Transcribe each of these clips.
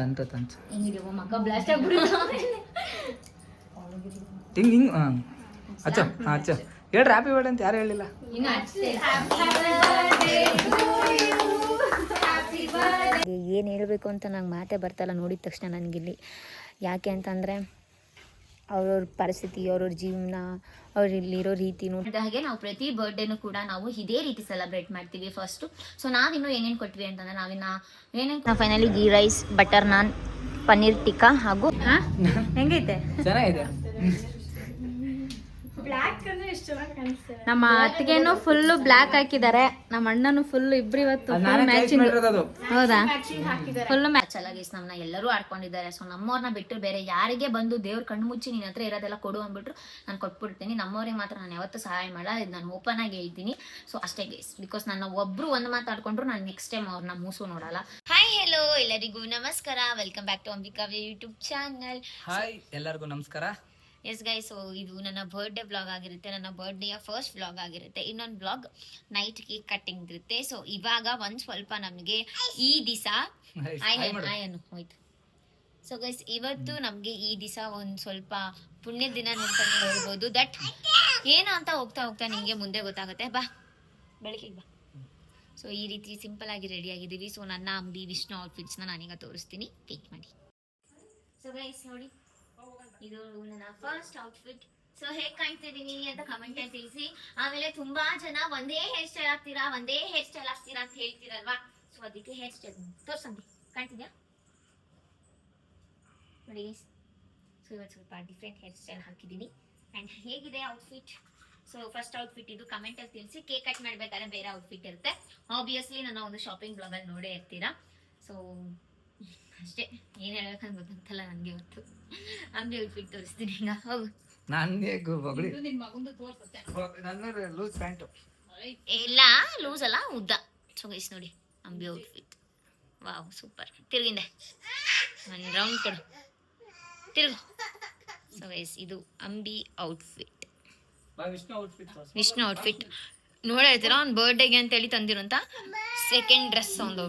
ಅಂತ ತಂಚ ಮಕ್ಕ ಬ್ಲಾಸ್ಟ್ ಆಗ್ಬಿಡು ಹಿಂಗ್ ಹಿಂಗ್ ಅಚ್ಚ ಅಚ್ಚ ಹೇಳ್ರಿ ಹ್ಯಾಪಿ ಬರ್ಡೇ ಅಂತ ಯಾರು ಹೇಳಿಲ್ಲ. ಏನು ಹೇಳಬೇಕು ಅಂತ ನಂಗೆ ಮಾತೇ ಬರ್ತಾಯಿಲ್ಲ ನೋಡಿದ ತಕ್ಷಣ ನನಗಿಲ್ಲಿ. ಯಾಕೆ ಅಂತಂದರೆ ಅವ್ರವ್ರ ಪರಿಸ್ಥಿತಿ, ಅವ್ರವ್ರ ಜೀವನ, ಅವ್ರಲ್ಲಿರೋ ರೀತಿ ನೋಡಿದ ಹಾಗೆ ನಾವು ಪ್ರತಿ ಬರ್ಡೇನೂ ಕೂಡ ನಾವು ಇದೇ ರೀತಿ ಸೆಲೆಬ್ರೇಟ್ ಮಾಡ್ತೀವಿ ಫಸ್ಟು. ಸೊ ನಾವಿನ್ನು ಏನೇನು ಕೊಟ್ವಿ ಅಂತಂದರೆ ನಾವು ಫೈನಲಿ ಗೀ ರೈಸ್, ಬಟರ್ ನಾನ್, ಪನ್ನೀರ್ ಟಿಕ್ಕಾ ಹಾಗೂ ಹೆಂಗೈತೆ ಚೆನ್ನಾಗಿದೆ. ನಮ್ಮ ಅತ್ತಿಗೆನೂ ಫುಲ್ಲು ಬ್ಲ್ಯಾಕ್ ಹಾಕಿದ್ದಾರೆ, ನಮ್ಮ ಅಣ್ಣನು ಫುಲ್ ಇಬ್ರು ಇವತ್ತು ಮ್ಯಾಚಿಂಗ್. ಹೌದಾ? ಫುಲ್ ಮ್ಯಾಚ್ ಗೈಸ್ ನಮ್ಮನ್ನ ಎಲ್ಲರೂ ಆಡ್ಕೊಂಡಿದ್ದಾರೆ. ಸೊ ನಮ್ಮವ್ರನ್ನ ಬಿಟ್ಟು ಬೇರೆ ಯಾರಿಗೆ ಬಂದು ದೇವ್ರ ಕಣ್ಣು ಮುಚ್ಚಿ ನಿನ್ನ ಹತ್ರ ಇರೋದೆಲ್ಲ ಕೊಡು ಅಂದ್ಬಿಟ್ರು ನಾನು ಕೊಟ್ಬಿಡ್ತೀನಿ. ನಮ್ಮವ್ರಿಗೆ ಮಾತ್ರ ನಾನು ಯಾವತ್ತೂ ಸಹಾಯ ಮಾಡಲ್ಲ, ಇದು ನಾನು ಓಪನ್ ಆಗಿ ಹೇಳ್ತೀನಿ. ಸೊ ಅಷ್ಟೇ ಗೈಸ್, ಬಿಕಾಸ್ ನನ್ನ ಒಬ್ರು ಒಂದು ಮಾತಾಡ್ಕೊಂಡ್ರು ನಾನು ನೆಕ್ಸ್ಟ್ ಟೈಮ್ ಅವ್ರನ್ನ ಮೂಸು ನೋಡಲ್ಲ. ಹಾಯ್ ಹೆಲೋ ಎಲ್ಲರಿಗೂ ನಮಸ್ಕಾರ, welcome back to Ambika YouTube channel. Hi ಎಲ್ಲರಿಗೂ ನಮಸ್ಕಾರ. ಎಸ್ ಗೈಸ್, ಸೊ ಇದು ನನ್ನ ಬರ್ಡೇ ವ್ಲಾಗ್ ಆಗಿರುತ್ತೆ, ನನ್ನ ಬರ್ಡೇಯ ಫಸ್ಟ್ ವ್ಲಾಗ್ ಆಗಿರುತ್ತೆ. ಇನ್ನೊಂದು ವ್ಲಾಗ್ ನೈಟ್ ಕೇಕ್ ಕಟ್ಟಿಂಗ್ ಇರುತ್ತೆ. ಸೊ ಇವಾಗ ಒಂದು ಸ್ವಲ್ಪ ನಮಗೆ ಈ ದಿವಸ ಆಯನು ಹೋಯ್ತು. ಸೊ ಗೈಸ್ ಇವತ್ತು ನಮಗೆ ಈ ದಿವಸ ಒಂದು ಸ್ವಲ್ಪ ಪುಣ್ಯ ದಿನ ಅಂತಾನೆ ಹೇಳ್ಬೋದು. ದಟ್ ಏನು ಅಂತ ಹೋಗ್ತಾ ಹೋಗ್ತಾ ನಿಮಗೆ ಮುಂದೆ ಗೊತ್ತಾಗುತ್ತೆ. ಬಾ ಬೆಳಕಿಗೆ ಬಾ. ಸೊ ಈ ರೀತಿ ಸಿಂಪಲ್ ಆಗಿ ರೆಡಿ ಆಗಿದ್ದೀವಿ. ಸೊ ನನ್ನ ಅಂಬಿ ವಿಷ್ಣು ಔಟ್ಫಿಟ್ಸ್ನ ನಾನೀಗ ತೋರಿಸ್ತೀನಿ, ವೇಟ್ ಮಾಡಿ. ಸೊ ಗೈಸ್ ನೋಡಿ, ಇದು ನನ್ನ ಫಸ್ಟ್ ಔಟ್ಫಿಟ್. ಸೊ ಹೇಗೆ ಕಾಣ್ತಿದ್ದೀನಿ ಅಂತ ಕಮೆಂಟ್ ಅಲ್ಲಿ ತಿಳಿಸಿ. ಆಮೇಲೆ ತುಂಬಾ ಜನ ಒಂದೇ ಹೇರ್ ಸ್ಟೈಲ್ ಆಗ್ತೀರಾ ಅಂತ ಹೇಳ್ತೀರಲ್ವಾ. ಸೊ ಅದಕ್ಕೆ ಹೇರ್ ಸ್ಟೈಲ್ ತೋರ್ಸಂడి. ಕಾಣ್ತಿದ್ಯಾ ನೋಡಿ. ಸೊ ಇವತ್ತು ಸ್ವಲ್ಪ ಡಿಫ್ರೆಂಟ್ ಹೇರ್ ಸ್ಟೈಲ್ ಹಾಕಿದ್ದೀನಿ. ಆ್ಯಂಡ್ ಹೇಗಿದೆ ಔಟ್ಫಿಟ್? ಸೊ ಫಸ್ಟ್ ಔಟ್ಫಿಟ್ ಇದು, ಕಮೆಂಟ್ ಅಲ್ಲಿ ತಿಳಿಸಿ. ಕೇಕ್ ಕಟ್ ಮಾಡ್ಬೇಕಾದ್ರೆ ಬೇರೆ ಔಟ್ಫಿಟ್ ಇರುತ್ತೆ. ಆಬ್ವಿಯಸ್ಲಿ ನನ್ನ ಒಂದು ಶಾಪಿಂಗ್ ಬ್ಲಾಗಲ್ಲಿ ನೋಡೇ ಇರ್ತೀರಾ. ಸೊ ಅಷ್ಟೇ, ಏನು ಹೇಳ್ಬೇಕಂತ ಗೊತ್ತಾಗ್ತಲ್ಲ ನನಗೆ ಇವತ್ತು. ಅಂಬಿ ಔಟ್ಫಿಟ್ ತೋರಿಸ್ತೀನಿ ಈಗ. ಹೋಗು. ಇಲ್ಲ ಲೂಸ್ ಅಲ್ಲ, ಉದ್ದ. ಸೊ ಗೈಸ್ ನೋಡಿ ಅಂಬಿ ಔಟ್ಫಿಟ್. Wow super. ತಿರುಗಿಂದೆ ಒಂದು ರೌಂಡ್ ಕೊಡು, ತಿರುಗು. ಸೊ ಗೈಸ್ ಇದು ಅಂಬಿ ಔಟ್ಫಿಟ್, ವಿಷ್ಣು ಔಟ್ಫಿಟ್. ನೋಡಿರ್ತೀರಾ ಅವ್ನು ಬರ್ಡೇಗೆ ಅಂತೇಳಿ ತಂದಿರೋಂಥ ಸೆಕೆಂಡ್ ಡ್ರೆಸ್ ಒಂದು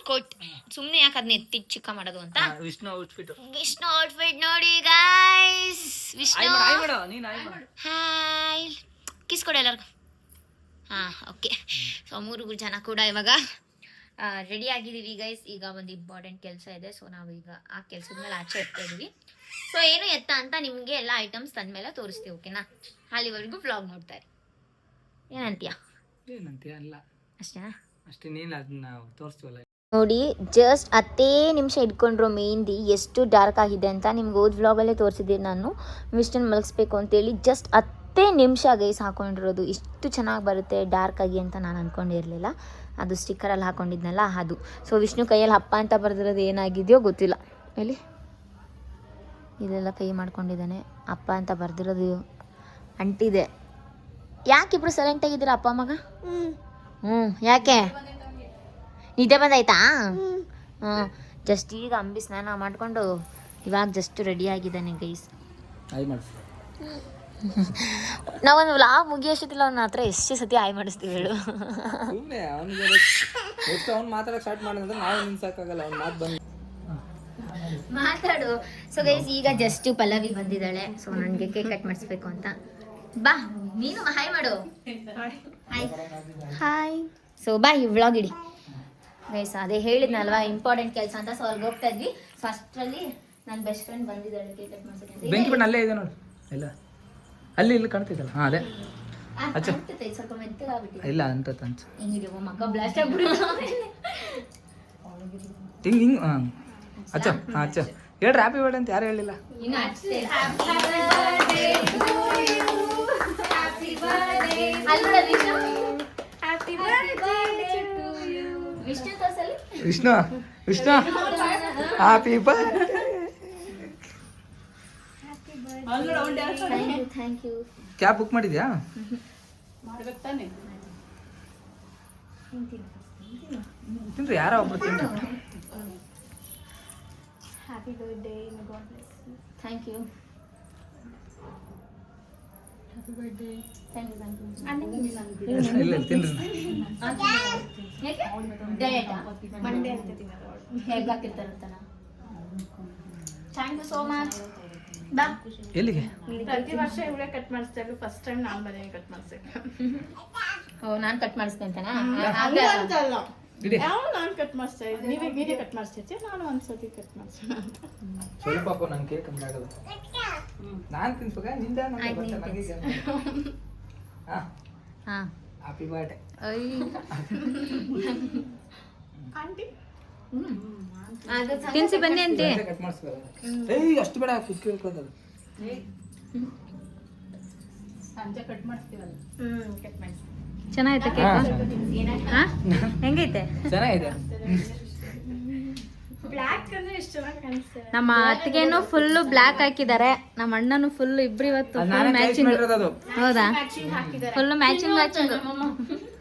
ಕೋಟ್. ಸುಮ್ಮನೆ ಯಾಕೆ ಅದನ್ನ ಎತ್ತಿ ಚಿಕ್ಕ ಮಾಡೋದು ಅಂತ. ವಿಷ್ಣು ಔಟ್ಫಿಟ್ ನೋಡಿ ಗೈಸ್. ವಿಷ್ಣು ಹಾಯ್, ಕಿಸ್ ಕೊಡಿ ಎಲ್ಲರಿಗೂ. ಹಾಂ ಓಕೆ. ಸೊ 3 ಜನ ಕೂಡ ಇವಾಗ ರೆಡಿ ಆಗಿದ್ದೀವಿ ಗೈಸ್. ಈಗ ಒಂದು ಇಂಪಾರ್ಟೆಂಟ್ ಕೆಲಸ ಇದೆ. ಸೊ ನಾವು ಈಗ ಆ ಕೆಲಸದ ಮೇಲೆ ಆಚೆ ಹೋಗ್ತಾ ಇದೀವಿ. ಸೊ ಏನು ಎತ್ತ ಅಂತ ನಿಮಗೆ ಎಲ್ಲ ಐಟಮ್ಸ್ ತಂದ್ಮೇಲೆ ತೋರಿಸ್ತೀವಿ, ಓಕೆನಾ? ಅಲ್ಲಿವರೆಗೂ ವ್ಲಾಗ್ ನೋಡ್ತಾರೆ. ಏನಂತೀಯ? ಅಷ್ಟೇನಾ? ಅಷ್ಟೇ, ನೀನು ಅದನ್ನ ತೋರಿಸ್ತೀವಲ್ಲ. ನೋಡಿ ಜಸ್ಟ್ 10 ನಿಮಿಷ ಇಟ್ಕೊಂಡ್ರು ಮೆಹಂದಿ. ಎಷ್ಟು ಡಾರ್ಕ್ ಆಗಿದೆ ಅಂತ ನಿಮ್ಗೆ ಓದ್ ವ್ಲಾಗಲ್ಲೇ ತೋರಿಸಿದ್ದೀನಿ ನಾನು. ವಿಷ್ಣನ್ ಮಲಗಿಸ್ಬೇಕು ಅಂತೇಳಿ ಜಸ್ಟ್ 10 ನಿಮಿಷ ಗೈಸ್ ಹಾಕೊಂಡಿರೋದು. ಇಷ್ಟು ಚೆನ್ನಾಗಿ ಬರುತ್ತೆ ಡಾರ್ಕ್ ಆಗಿ ಅಂತ ನಾನು ಅಂದ್ಕೊಂಡಿರಲಿಲ್ಲ. ಅದು ಸ್ಟಿಕ್ಕರಲ್ಲಿ ಹಾಕೊಂಡಿದ್ನಲ್ಲ ಅದು. ಸೊ ವಿಷ್ಣು ಕೈಯಲ್ಲಿ ಹಪ್ಪ ಅಂತ ಬರೆದಿರೋದು ಏನಾಗಿದೆಯೋ ಗೊತ್ತಿಲ್ಲ. ಎಲ್ಲಿ ಇದೆಲ್ಲ ಕೈ ಮಾಡ್ಕೊಂಡಿದ್ದಾನೆ. ಅಪ್ಪ ಅಂತ ಬರೆದಿರೋದು ಅಂಟಿದೆ. ಯಾಕಿಬ್ರು ಸೈಲೆಂಟ್ ಆಗಿದ್ದೀರಾ ಅಪ್ಪ ಮಗ? ಯಾಕೆ ನಿದ್ದೆ ಬಂದಾಯ್ತಾ? ಜಸ್ಟ್ ಈಗ ಅಂಬಿ ಸ್ನಾನ ಮಾಡಿಕೊಂಡು ಇವಾಗ ಜಸ್ಟ್ ರೆಡಿ ಆಗಿದ್ದಾನೆ ಗೈಸ್. ನಾವೊಂದು ವ್ಲಾಗ್ ಮುಗಿಯೋಷ್ಟಿಲ್ಲ ಅವನ ಹತ್ರ ಎಷ್ಟು ಸತಿ ಆಯ್ ಮಾಡಿಸ್ತೀವಿ ಹೇಳು. ಮಾತಾಡು. ಸೊ ಗೈಸ್ ಈಗ ಜಸ್ಟ್ ಪಲ್ಲವಿ ಬಂದಿದ್ದಾಳೆ. ಸೊ ನನಗೆ ಕೇಕ್ ಕಟ್ ಮಾಡಿಸ್ಬೇಕು ಅಂತ. ಬಾ ನೀನು ಹಾಯ್ ಮಾಡು. ಹಾಯ್. ಸೊ ಬಾ ಈ ವ್ಲಾಗ್ ಇಡಿ ಗೈಸ್. ಅದೇ ಹೇಳಿದ್ನಲ್ವಾ ಇಂಪಾರ್ಟೆಂಟ್ ಕೆಲಸ ಅಂತ. ಸೊ ಅವ್ರಿಗೆ ಹೋಗ್ತಾ ಇದ್ವಿ. ಸೊ ಅಷ್ಟರಲ್ಲಿ ನನ್ನ ಬೆಸ್ಟ್ ಫ್ರೆಂಡ್ ಬಂದಿದ್ದಾಳೆ ಕೇಕ್ ಕಟ್ ಮಾಡ್ಸಕ್ಕೆ. ಬೆಂಕಿ ಬಣ್ಣ ಅಲ್ಲೇ ಇದೆ ನೋಡಿ. ಇಲ್ಲ ಅಲ್ಲಿ ಇಲ್ಲಿ ಕಾಣ್ತಿದ್ದಲ್ಲ. ಹಾಂ ಅದೇ ಸ್ವಲ್ಪ ಮೆತ್ತಗಾಗ್ಬಿಟ್ಟಿದೆ. ಇಲ್ಲ ಅಂತ ತಂಚ ಹಿಂಗಿದೆ ಮಕ್ಕ ಬ್ಲಾಸ್ಟ್ ಆಗ್ಬಿಡು. ಹಿಂಗ್ ಹಿಂಗ್ ಅಚ್ಚ ಅಚ್ಚ ಹೇಳ್ರಿ ಹ್ಯಾಪಿ ಬರ್ಡೇ ಅಂತ ಯಾರು ಹೇಳಿಲ್ಲ. Vishnu happy birthday. Thank you. Cab book ಮಾಡಿದ್ಯಾ? ತಿನ್ರಿ, ಯಾರೋ ಒಬ್ರು ತಿನ್ರಿ. Happy birthday. Thank you. ಇಲ್ಲ ತಿನ್ರಿ ಮಂಡೇ ಅಂತ ಹೇಗೆ ಹಾಕಿರ್ತಾರಂತನ. Thank you so much. ಬಾ ಎಲ್ಲಿಗೆ? ಪ್ರತಿ ವರ್ಷ ಇವಳೇ ಕಟ್ ಮಾಡಿಸ್ತಾರೆ, ಫಸ್ಟ್ ಟೈಮ್ ನಾನು ಬಂದೇನೆ ಕಟ್ ಮಾಡಿಸಕ್ಕೆ. ಓ ನಾನು ಕಟ್ ಮಾಡಿಸ್ತೀನಿ ಅಂತನಾ? ಅಂತಲ್ಲ, ಇಡಿ ಯಾವ ನಾನು ಕಟ್ ಮಾಡಿಸ್ತಾ ಇದ್ದೆ, ನೀವೇ ಕಟ್ ಮಾಡಿಸ್ತಿದ್ದೆ, ನಾನು ಒಂದ್ಸತಿ ಕಟ್ ಮಾಡಿಸ್ತೀನಿ. ಸ್ವಲ್ಪ ಹಾಕೋ, ನನ್ನ ಕೇಕ್ ಅಂತ ಆಗೋದು. ನಾನು ತಿನ್ಸ್ಬೇಕಾ ನಿಂದ? ಹಾ ಹ್ಯಾಪಿ ಬರ್ಡೇ ಆಂಟಿ. ತಿನ್ಸಿ ಬನ್ನಿ ಅಂತೆ. ಕಟ್ ಮಾಡಿಸ್ಬೇಕು. ಏಯ್ ಅಷ್ಟು ಬೇಡ, ಕುದ್ಕಿ ಹೇಳ್ಕೋದದು. ಸಂಜೆ ಕಟ್ ಮಾಡಿಸ್ತೀವಲ್ಲ. ಕಟ್ ಮಾಡಿಸ್ತೀನಿ. ಚೆನ್ನಾಗೈತೆ ಕೇಕ್? ಹಾ ಹೆಂಗೈತೆ? ಚೆನ್ನಾಗಿದೆ. ಬ್ಲ್ಯಾಕ್ ಅಂದ್ರೆ ಎಷ್ಟು ಚೆನ್ನಾಗಿ ಕಾಣಿಸ್ತಾರೆ. ನಮ್ಮ ಅತ್ತಿಗೆನು ಫುಲ್ ಬ್ಲ್ಯಾಕ್ ಹಾಕಿದ್ದಾರೆ, ನಮ್ಮ ಅಣ್ಣನು ಫುಲ್ ಇಬ್ರು ಇವತ್ತು ಅದು ಫುಲ್ ನಾನೇ ಚಾಯ್ಸ್ ಮ್ಯಾಚಿಂಗ್. ಮಾಡಿರೋದು ಅದು. ಹೌದಾ? ಮ್ಯಾಚಿಂಗ್ ಹಾಕಿದ್ದಾರೆ. Full matching matching.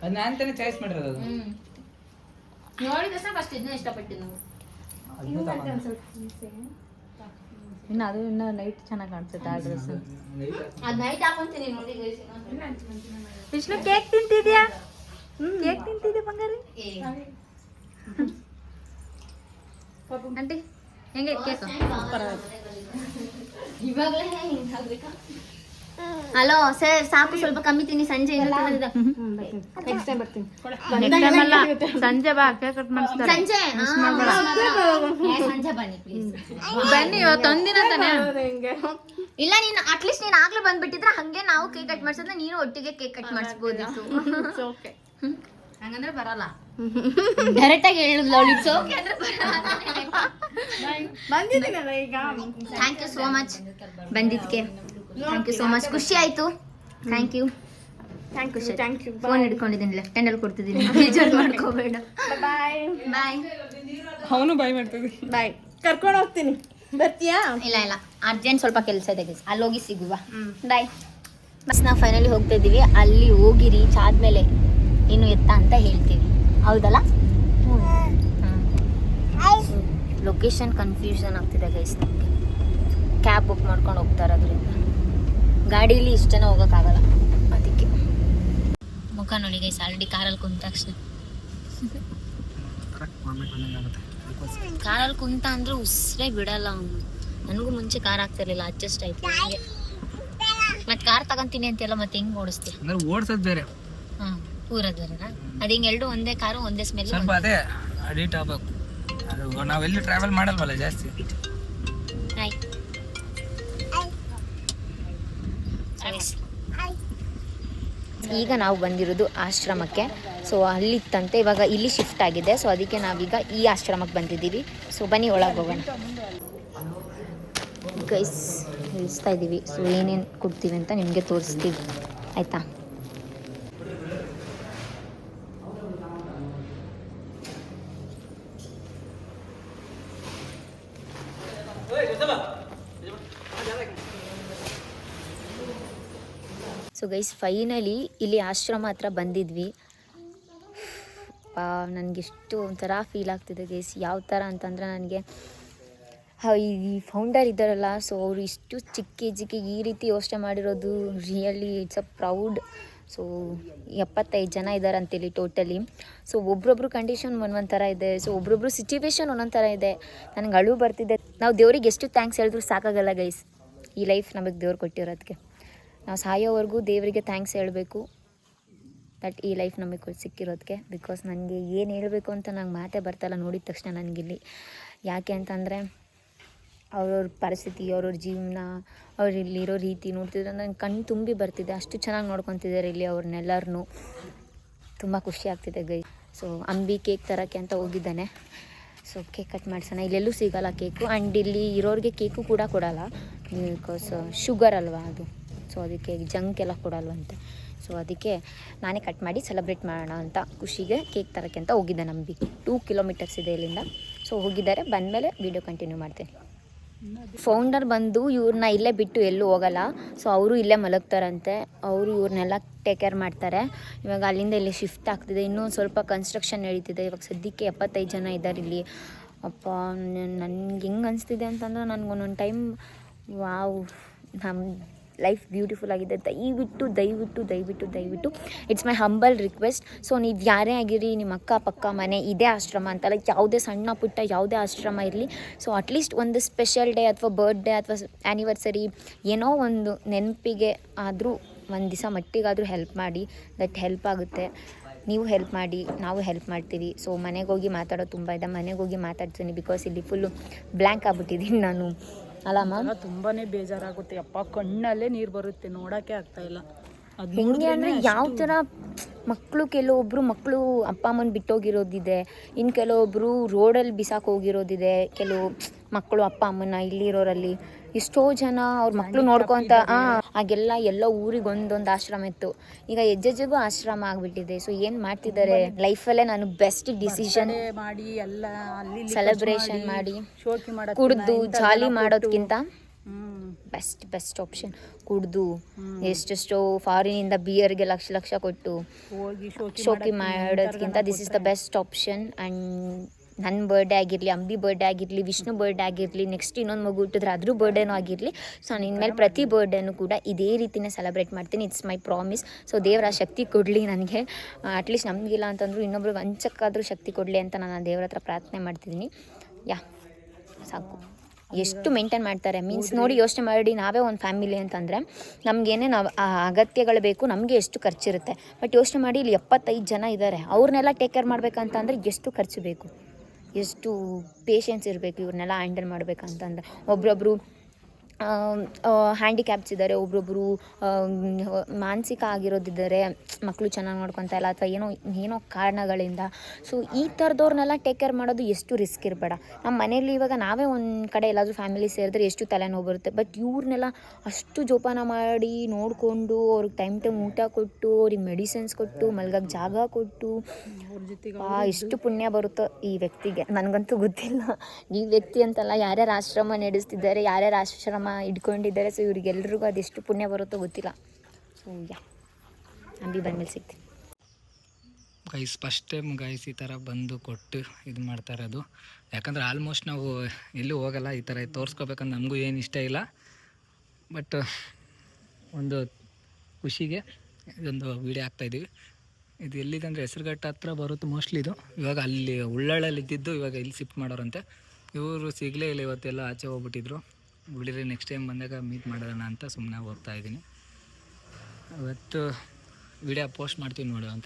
ಅದು ನಾನು ತಾನೇ ಚಾಯ್ಸ್ ಮಾಡಿರೋದು ಅದು. ನೋಡಿದ ಸಹ ಫಸ್ಟ್ ಇದನ್ನ ಇಷ್ಟಪಟ್ಟಿದ್ದು ನಾವು. ಇನ್ನು ಅದು ಇನ್ನು ನೈಟ್ ಚೆನ್ನಾಗಿ ಕಾಣಿಸುತ್ತೆ ಆ ಡ್ರೆಸ್. ಅದು ನೈಟ್ ಹಾಕೊಂತೀನಿ ನೋಡಿ. ವಿಷ್ಣು ಕೇಕ್ ತಿಂತಿದ್ಯಾ? ಕೇಕ್ ತಿಂತಿದ್ಯಾ ಬಂಗಾರಿ? ಆಂಟಿ ಹೆಂಗೆ ಕೇಕ್? ಇವಾಗಲೇ ಹಲೋ ಸರ್, ಸಾಕು ಸ್ವಲ್ಪ ಕಮ್ಮಿ ತಿನ್ನಿ, ಸಂಜೆ ನೆಕ್ಸ್ಟ್ ಟೈಮ್ ಬರ್ತೀನಿ. ಸಂಜೆ ಬಾ, ಕೇಕ್ ಕಟ್ ಮಾಡಿಸ್ತಾರೆ. ಸಂಜೆ ಸಂಜೆ ಬನ್ನಿ ಪ್ಲೀಸ್. ಬನ್ನಿ, ಇವತ್ತು ಒಂದಿನ ತಾನೆ. ಇಲ್ಲ, ನೀನು ಅಟ್ಲೀಸ್ಟ್ ನೀನು ಆಗ್ಲೇ ಬಂದ್ಬಿಟ್ಟಿದ್ರೆ ಹಂಗೆ ನಾವು ಕೇಕ್ ಕಟ್ ಮಾಡಿಸಿದ್ರೆ ನೀನು ಒಟ್ಟಿಗೆ ಕೇಕ್ ಕಟ್ ಮಾಡಿಸ್ಬೋದಿತ್ತು. ಹಂಗಂದ್ರೆ ಬರಲ್ಲ. ಡೈರೆಕ್ಟ್ ಆಗಿ ಹೇಳಿದ್ಲು ಅವಳು ಇಟ್ಸ್ ಓಕೆ ಅಂದ್ರೆ ಬಂದಿದ್ದೀನಲ್ಲ ಈಗ. ಥ್ಯಾಂಕ್ ಯು ಸೋ ಮಚ್ ಬಂದಿದ್ದಕ್ಕೆ. ಥ್ಯಾಂಕ್ ಯು ಸೋ ಮಚ್, ಖುಷಿ ಆಯ್ತು. Thank you. Thank you. Phone ಹಿಡ್ಕೊಂಡಿದ್ದೀನಿ, ಲೆಫ್ಟ್ ಹ್ಯಾಂಡಲ್ಲಿ ಕೊಡ್ತಿದ್ದೀನಿ, ಬೇಜಾರು ಮಾಡ್ಕೋಬೇಡ. ಬಾಯ್ ಬಾಯ್. ಅವನು ಬಾಯ್ ಮಾಡ್ತಿದ್ದೆ. ಬಾಯ್. ಕರ್ಕೊಂಡು ಹೋಗ್ತೀನಿ, ಬರ್ತೀಯಾ? ಇಲ್ಲ ಇಲ್ಲ, ಅರ್ಜೆಂಟ್ ಸ್ವಲ್ಪ ಕೆಲಸ ಇದೆ, ಅಲ್ಲಿ ಹೋಗಿ ಸಿಗುವ. ಬಾಯ್. ಬಸ್ ನಾವು ಫೈನಲಿ ಹೋಗ್ತಾ ಇದ್ದೀವಿ. ಅಲ್ಲಿ ಹೋಗಿ ರೀಚ್ ಆದಮೇಲೆ ಇನ್ನು ಎತ್ತ ಅಂತ ಹೇಳ್ತೀವಿ, ಹೌದಲ್ಲ? ಲೊಕೇಶನ್ ಕನ್ಫ್ಯೂಷನ್ ಆಗ್ತಿದೆ ಗೈಸ್ ನಮಗೆ. ಕ್ಯಾಬ್ ಬುಕ್ ಮಾಡ್ಕೊಂಡು ಹೋಗ್ತಾ ಇರೋದ್ರಿಂದ ಗಾಡೀಲಿ ಇಷ್ಟು ಜನ ಹೋಗೋಕ್ಕಾಗಲ್ಲ, ಅದಕ್ಕೆ. ಮುಖ ನೋಡಿ ಗೈಸ್, ಆಲ್ರೆಡಿ ಕಾರಲ್ಲಿ ಕುಂತ ತಕ್ಷಣ. ಕಾರಲ್ಲಿ ಕುಂತ ಅಂದ್ರೆ ಉಸಿರೇ ಬಿಡಲ್ಲ ಅವನು. ನನಗೂ ಮುಂಚೆ ಕಾರ್ ಆಗ್ತಿರ್ಲಿಲ್ಲ, ಅಡ್ಜಸ್ಟ್ ಆಯ್ತು ನನಗೆ. ಮತ್ತೆ ಕಾರ್ ತಗೊಂತೀನಿ ಅಂತೆಲ್ಲ ಮತ್ತೆ ಹೆಂಗ್ ಓಡಿಸ್ತೀಯ? ಅಂದ್ರೆ ಓಡಿಸೋದು ಬೇರೆ. ಹಾಂ, ಊರದ್ ಬೇರೆನಾ? ಅದು ಹಿಂಗೆ ಎರಡು ಒಂದೇ ಕಾರು ಒಂದೇ ಸ್ಮೆಲ್. ಸ್ವಲ್ಪ ಅದೇ ಅಡಿಟ್ ಆಗ್ಬೇಕು. ಅದು ನಾವೆಲ್ಲಿ ಟ್ರಾವೆಲ್ ಮಾಡಲ್ವಲ್ಲ ಜಾಸ್ತಿ. ಹಾಯ್. ಈಗ ನಾವು ಬಂದಿರೋದು ಆಶ್ರಮಕ್ಕೆ. ಸೊ ಅಲ್ಲಿತ್ತಂತೆ, ಇವಾಗ ಇಲ್ಲಿ ಶಿಫ್ಟ್ ಆಗಿದೆ. ಸೊ ಅದಕ್ಕೆ ನಾವೀಗ ಈ ಆಶ್ರಮಕ್ಕೆ ಬಂದಿದ್ದೀವಿ. ಸೊ ಬನ್ನಿ ಒಳಗೆ ಹೋಗೋಣ ಗೈಸ್. ಇಳಿಸ್ತಾ ಇದ್ದೀವಿ. ಸೊ ಏನೇನು ಕೊಡ್ತೀವಿ ಅಂತ ನಿಮಗೆ ತೋರಿಸ್ತೀವಿ, ಆಯಿತಾ? ಸೊ ಗೈಸ್, ಫೈನಲಿ ಇಲ್ಲಿ ಆಶ್ರಮ ಹತ್ರ ಬಂದಿದ್ವಿ. ನನಗೆಷ್ಟು ಒಂಥರ ಫೀಲ್ ಆಗ್ತಿದೆ ಗೈಸ್. ಯಾವ ಥರ ಅಂತಂದರೆ, ನನಗೆ ಈ ಫೌಂಡರ್ ಇದ್ದಾರಲ್ಲ, ಸೊ ಅವರು ಇಷ್ಟು ಚಿಕ್ಕ ಏಜಿಗೆ ಈ ರೀತಿ ಯೋಚನೆ ಮಾಡಿರೋದು really it's a proud. So 75 ಜನ ಇದ್ದಾರೆ ಅಂತೇಳಿ ಟೋಟಲಿ. ಸೊ ಒಬ್ರೊಬ್ರು ಕಂಡೀಷನ್ ಒಂದೊಂದು ಥರ ಇದೆ. ಸೊ ಒಬ್ರೊಬ್ರು ಸಿಚುವೇಶನ್ ಒಂದೊಂದು ಥರ ಇದೆ. ನನಗೆ ಅಳು ಬರ್ತಿದೆ. ನಾವು ದೇವ್ರಿಗೆ ಎಷ್ಟು ಥ್ಯಾಂಕ್ಸ್ ಹೇಳಿದ್ರು ಸಾಕಾಗಲ್ಲ ಗೈಸ್. ಈ ಲೈಫ್ ನಮಗೆ ದೇವ್ರು ಕೊಟ್ಟಿರೋದಕ್ಕೆ ನಾವು ಸಾಯೋವರೆಗೂ ದೇವರಿಗೆ ಥ್ಯಾಂಕ್ಸ್ ಹೇಳಬೇಕು, ದಟ್ ಈ ಲೈಫ್ ನಮಗೆ ಸಿಕ್ಕಿರೋದಕ್ಕೆ. ಬಿಕಾಸ್ ನನಗೆ ಏನು ಹೇಳಬೇಕು ಅಂತ ನಂಗೆ ಮಾತೇ ಬರ್ತಾಯಿಲ್ಲ ನೋಡಿದ ತಕ್ಷಣ ನನಗಿಲ್ಲಿ. ಯಾಕೆ ಅಂತಂದರೆ ಅವ್ರವ್ರ ಪರಿಸ್ಥಿತಿ, ಅವ್ರವ್ರ ಜೀವನ, ಅವ್ರು ಇಲ್ಲಿರೋ ರೀತಿ ನೋಡ್ತಿದ್ರೆ ನನಗೆ ಕಣ್ಣು ತುಂಬಿ ಬರ್ತಿದೆ. ಅಷ್ಟು ಚೆನ್ನಾಗಿ ನೋಡ್ಕೊತಿದ್ದಾರೆ ಇಲ್ಲಿ ಅವ್ರನ್ನೆಲ್ಲರನ್ನೂ. ತುಂಬ ಖುಷಿ ಆಗ್ತಿದೆ ಗೈ. ಸೊ ಅಂಬಿ ಕೇಕ್ ತರೋಕ್ಕೆ ಅಂತ ಹೋಗಿದ್ದಾನೆ. ಸೊ ಕೇಕ್ ಕಟ್ ಮಾಡಿಸೋಣ. ಇಲ್ಲೆಲ್ಲೂ ಸಿಗೋಲ್ಲ ಕೇಕು. ಆ್ಯಂಡ್ ಇಲ್ಲಿ ಇರೋರಿಗೆ ಕೇಕು ಕೂಡ ಕೊಡೋಲ್ಲ, ಬಿಕಾಸ್ ಶುಗರ್ ಅಲ್ವಾ ಅದು. ಸೊ ಅದಕ್ಕೆ ಜಂಕ್ ಎಲ್ಲ ಕೊಡಲ್ವಂತೆ. ಸೊ ಅದಕ್ಕೆ ನಾನೇ ಕಟ್ ಮಾಡಿ ಸೆಲೆಬ್ರೇಟ್ ಮಾಡೋಣ ಅಂತ ಖುಷಿಗೆ ಕೇಕ್ ತರೋಕ್ಕೆ ಅಂತ ಹೋಗಿದ್ದೆ. ನಂಬಿ 2 ಕಿಲೋಮೀಟರ್ಸ್ ಇದೆ ಇಲ್ಲಿಂದ. ಸೊ ಹೋಗಿದ್ದಾರೆ, ಬಂದಮೇಲೆ ವೀಡಿಯೋ ಕಂಟಿನ್ಯೂ ಮಾಡ್ತೀನಿ. ಫೌಂಡರ್ ಬಂದು ಇವ್ರನ್ನ ಇಲ್ಲೇ ಬಿಟ್ಟು ಎಲ್ಲೂ ಹೋಗಲ್ಲ. ಸೊ ಅವರು ಇಲ್ಲೇ ಮಲಗ್ತಾರಂತೆ. ಅವರು ಇವ್ರನ್ನೆಲ್ಲ ಟೇಕ್ ಕೇರ್ ಮಾಡ್ತಾರೆ. ಇವಾಗ ಅಲ್ಲಿಂದ ಇಲ್ಲಿ ಶಿಫ್ಟ್ ಆಗ್ತಿದೆ. ಇನ್ನೂ ಸ್ವಲ್ಪ ಕನ್ಸ್ಟ್ರಕ್ಷನ್ ನಡೀತಿದೆ. ಇವಾಗ ಸದ್ಯಕ್ಕೆ 75 ಜನ ಇದ್ದಾರೆ ಇಲ್ಲಿ. ಅಪ್ಪ, ನನಗೆ ಹೆಂಗೆ ಅನಿಸ್ತಿದೆ ಅಂತಂದ್ರೆ, ನನಗೊಂದೊಂದು ಟೈಮ್ ವಾವ್, ಲೈಫ್ ಬ್ಯೂಟಿಫುಲ್ ಆಗಿದೆ. ದಯವಿಟ್ಟು it's my humble request. So ನೀವು ಯಾರೇ ಆಗಿರಿ, ನಿಮ್ಮ ಅಕ್ಕಪಕ್ಕ ಮನೆ ಇದೇ ಆಶ್ರಮ ಅಂತಲ್ಲ, ಯಾವುದೇ ಸಣ್ಣ ಪುಟ್ಟ ಯಾವುದೇ ಆಶ್ರಮ ಇರಲಿ, ಸೊ ಅಟ್ಲೀಸ್ಟ್ ಒಂದು ಸ್ಪೆಷಲ್ ಡೇ ಅಥವಾ ಬರ್ಡೇ ಅಥವಾ ಆ್ಯನಿವರ್ಸರಿ ಏನೋ ಒಂದು ನೆನಪಿಗೆ ಆದರೂ ಒಂದು ದಿವಸ ಮಟ್ಟಿಗಾದರೂ ಹೆಲ್ಪ್ ಮಾಡಿ. ದಟ್ ಹೆಲ್ಪ್ ಆಗುತ್ತೆ. ನೀವು ಹೆಲ್ಪ್ ಮಾಡಿ, ನಾವು ಹೆಲ್ಪ್ ಮಾಡ್ತೀವಿ. ಸೊ ಮನೆಗೆ ಹೋಗಿ ಮಾತಾಡೋದು ತುಂಬ ಇದೆ, ಮನೆಗೆ ಹೋಗಿ ಮಾತಾಡ್ತೀನಿ. ಬಿಕಾಸ್ ಇಲ್ಲಿ ಫುಲ್ಲು ಬ್ಲ್ಯಾಂಕ್ ಆಗ್ಬಿಟ್ಟಿದ್ದೀನಿ ನಾನು, ಅಲ್ಲಮ್ಮ. ತುಂಬಾ ಬೇಜಾರಾಗುತ್ತೆ ಅಪ್ಪ, ಕಣ್ಣಲ್ಲೇ ನೀರು ಬರುತ್ತೆ, ನೋಡೋಕ್ಕೆ ಆಗ್ತಾಯಿಲ್ಲ. ಹೆಂಗೆ ಅಂದರೆ ಯಾವ ಥರ ಕೆಲವೊಬ್ಬರು ಮಕ್ಕಳು ಅಪ್ಪ ಅಮ್ಮನ ಬಿಟ್ಟೋಗಿರೋದಿದೆ, ಇನ್ನು ಕೆಲವೊಬ್ಬರು ರೋಡಲ್ಲಿ ಬಿಸಾಕಿ ಹೋಗಿರೋದಿದೆ, ಕೆಲವು ಮಕ್ಕಳು ಅಪ್ಪ ಅಮ್ಮನ ಇಲ್ಲಿರೋರಲ್ಲಿ. ಎಷ್ಟೋ ಜನ ಅವ್ರ ಮಕ್ಕಳು ನೋಡ್ಕೊತ ಎಲ್ಲ ಊರಿಗೆ ಒಂದೊಂದು ಆಶ್ರಮ ಇತ್ತು, ಈಗ ಹೆಜ್ಜೆಗೂ ಆಶ್ರಮ ಆಗಿಬಿಟ್ಟಿದೆ. ಸೊ ಏನು ಮಾಡ್ತಿದ್ದಾರೆ ಲೈಫಲ್ಲೇ ನಾನು ಬೆಸ್ಟ್ ಡಿಸಿಷನ್ ಮಾಡಿ ಎಲ್ಲ ಅಲ್ಲಿ ಸೆಲೆಬ್ರೇಷನ್ ಮಾಡಿ ಕುಡಿದು ಜಾಲಿ ಮಾಡೋದಕ್ಕಿಂತ ಬೆಸ್ಟ್ ಆಪ್ಷನ್ ಕುಡ್ದು ಎಷ್ಟೆಷ್ಟೋ ಫಾರಿನಿಂದ ಬಿಯರ್ಗೆ ಲಕ್ಷ ಕೊಟ್ಟು ಶೋಕಿ ಮಾಡೋದಕ್ಕಿಂತ this is the best option. And ನನ್ನ ಬರ್ಡೇ ಆಗಿರಲಿ, ಅಂಬಿ ಬರ್ಡೇ ಆಗಿರಲಿ, ವಿಷ್ಣು ಬರ್ಡೇ ಆಗಿರಲಿ, ನೆಕ್ಸ್ಟ್ ಇನ್ನೊಂದು ಮಗು ಹುಟ್ಟಿದ್ರೆ ಅದ್ರ ಬರ್ಡೇನೂ ಆಗಿರಲಿ, ಸೊ ನಾನು ಇನ್ಮೇಲೆ ಪ್ರತಿ ಬರ್ಡೇನೂ ಕೂಡ ಇದೇ ರೀತಿಯೇ ಸೆಲೆಬ್ರೇಟ್ ಮಾಡ್ತೀನಿ. It's my promise. ಸೊ ದೇವರ ಶಕ್ತಿ ಕೊಡಲಿ ನನಗೆ, ಅಟ್ಲೀಸ್ಟ್ ನಮಗಿಲ್ಲ ಅಂತಂದರೂ ಇನ್ನೊಬ್ರಿಗೆ ಹಂಚಕ್ಕಾದರೂ ಶಕ್ತಿ ಕೊಡಲಿ ಅಂತ ನಾನು ದೇವರ ಹತ್ರ ಪ್ರಾರ್ಥನೆ ಮಾಡ್ತಿದ್ದೀನಿ. ಸಾಕು. ಎಷ್ಟು ಮೇಂಟೈನ್ ಮಾಡ್ತಾರೆ ಮೀನ್ಸ್ ನೋಡಿ, ಯೋಚನೆ ಮಾಡಿ, ನಾವೇ ಒಂದು ಫ್ಯಾಮಿಲಿ ಅಂತಂದರೆ ನಮಗೇನೇ ನಾವು ಅಗತ್ಯಗಳು ಬೇಕು, ನಮಗೆ ಎಷ್ಟು ಖರ್ಚಿರುತ್ತೆ. ಬಟ್ ಯೋಚನೆ ಮಾಡಿ, ಇಲ್ಲಿ 75 ಜನ ಇದ್ದಾರೆ, ಅವ್ರನ್ನೆಲ್ಲ ಟೇಕ್ ಕೇರ್ ಮಾಡಬೇಕಂತಂದರೆ ಎಷ್ಟು ಖರ್ಚು ಬೇಕು, ಎಷ್ಟು ಪೇಷನ್ಸ್ ಇರಬೇಕು ಇವ್ರನ್ನೆಲ್ಲ ಹ್ಯಾಂಡಲ್ ಮಾಡಬೇಕಂತಂದ್ರೆ. ಒಬ್ರೊಬ್ಬರು ಹ್ಯಾಂಡಿಕ್ಯಾಪ್ಸ್ ಇದ್ದಾರೆ, ಒಬ್ರೊಬ್ಬರು ಮಾನಸಿಕ ಆಗಿರೋದಿದ್ದಾರೆ, ಮಕ್ಕಳು ಚೆನ್ನಾಗಿ ನೋಡ್ಕೊತಾ ಇಲ್ಲ ಅಥವಾ ಏನೋ ಕಾರಣಗಳಿಂದ. ಸೊ ಈ ಥರದವ್ರನ್ನೆಲ್ಲ ಟೇಕ್ ಕೇರ್ ಮಾಡೋದು ಎಷ್ಟು ರಿಸ್ಕ್ ಇರಬೇಡ. ನಮ್ಮ ಮನೇಲಿ ಇವಾಗ ನಾವೇ ಒಂದು ಕಡೆ ಎಲ್ಲಾದರೂ ಫ್ಯಾಮಿಲಿ ಸೇರಿದ್ರೆ ಎಷ್ಟು ತಲೆನೋವು ಬರುತ್ತೆ. ಬಟ್ ಇವ್ರನ್ನೆಲ್ಲ ಅಷ್ಟು ಜೋಪಾನ ಮಾಡಿ ನೋಡಿಕೊಂಡು, ಅವ್ರಿಗೆ ಟೈಮ್ ಊಟ ಕೊಟ್ಟು, ಅವ್ರಿಗೆ ಮೆಡಿಸಿನ್ಸ್ ಕೊಟ್ಟು, ಮಲ್ಗೋಕ್ಕೆ ಜಾಗ ಕೊಟ್ಟು, ಎಷ್ಟು ಪುಣ್ಯ ಬರುತ್ತೋ ಈ ವ್ಯಕ್ತಿಗೆ. ನನಗಂತೂ ಗೊತ್ತಿಲ್ಲ ಈ ವ್ಯಕ್ತಿ ಅಂತಲ್ಲ, ಯಾರ್ಯಾರು ಆಶ್ರಮ ನಡೆಸ್ತಿದ್ದಾರೆ, ಯಾರ್ಯಾರು ಆಶ್ರಮ ಇಟ್ಕೊಂಡಿದ್ದಾರೆ, ಸೊ ಇವ್ರಿಗೆಲ್ರಿಗೂ ಅದೆಷ್ಟು ಪುಣ್ಯ ಬರುತ್ತೋ ಗೊತ್ತಿಲ್ಲ. ಸೊ ಅಂಬಿ ಬಂದಮೇಲೆ ಸಿಗ್ತೀನಿ ಫಸ್ಟ್ ಟೈಮ್ ಈ ಥರ ಬಂದು ಕೊಟ್ಟು ಇದು ಮಾಡ್ತಾ ಇರೋದು. ಯಾಕಂದರೆ ಆಲ್ಮೋಸ್ಟ್ ನಾವು ಎಲ್ಲೂ ಹೋಗಲ್ಲ, ಈ ಥರ ತೋರಿಸ್ಕೋಬೇಕಂತ ನಮಗೂ ಏನು ಇಷ್ಟ ಇಲ್ಲ. ಬಟ್ ಒಂದು ಖುಷಿಗೆ ಇದೊಂದು ವೀಡಿಯೋ ಹಾಕ್ತಾಯಿದ್ದೀವಿ. ಇದು ಎಲ್ಲಿದೆ ಅಂದರೆ ಹೆಸರುಘಟ್ಟ ಹತ್ರ ಬರುತ್ತೆ ಮೋಸ್ಟ್ಲಿ. ಇದು ಇವಾಗ ಅಲ್ಲಿ ಉಳ್ಳಾಳಲ್ಲಿ ಇದ್ದಿದ್ದು ಇವಾಗ ಇಲ್ಲಿ ಶಿಫ್ಟ್ ಮಾಡೋರಂತೆ. ಇವರು ಸಿಗಲೇ ಇಲ್ಲ, ಇವತ್ತೆಲ್ಲ ಆಚೆ ಹೋಗ್ಬಿಟ್ಟಿದ್ರು. ಬಿಡಿರಿ ನೆಕ್ಸ್ಟ್ ಟೈಮ್ ಬಂದಾಗ ಮೀಟ್ ಮಾಡೋಣ ಅಂತ ಸುಮ್ಮನೆ ಹೋಗ್ತಾ ಇದ್ದೀನಿ. ಇವತ್ತು ವಿಡಿಯೋ ಪೋಸ್ಟ್ ಮಾಡ್ತೀವಿ ನೋಡು ಅಂತ.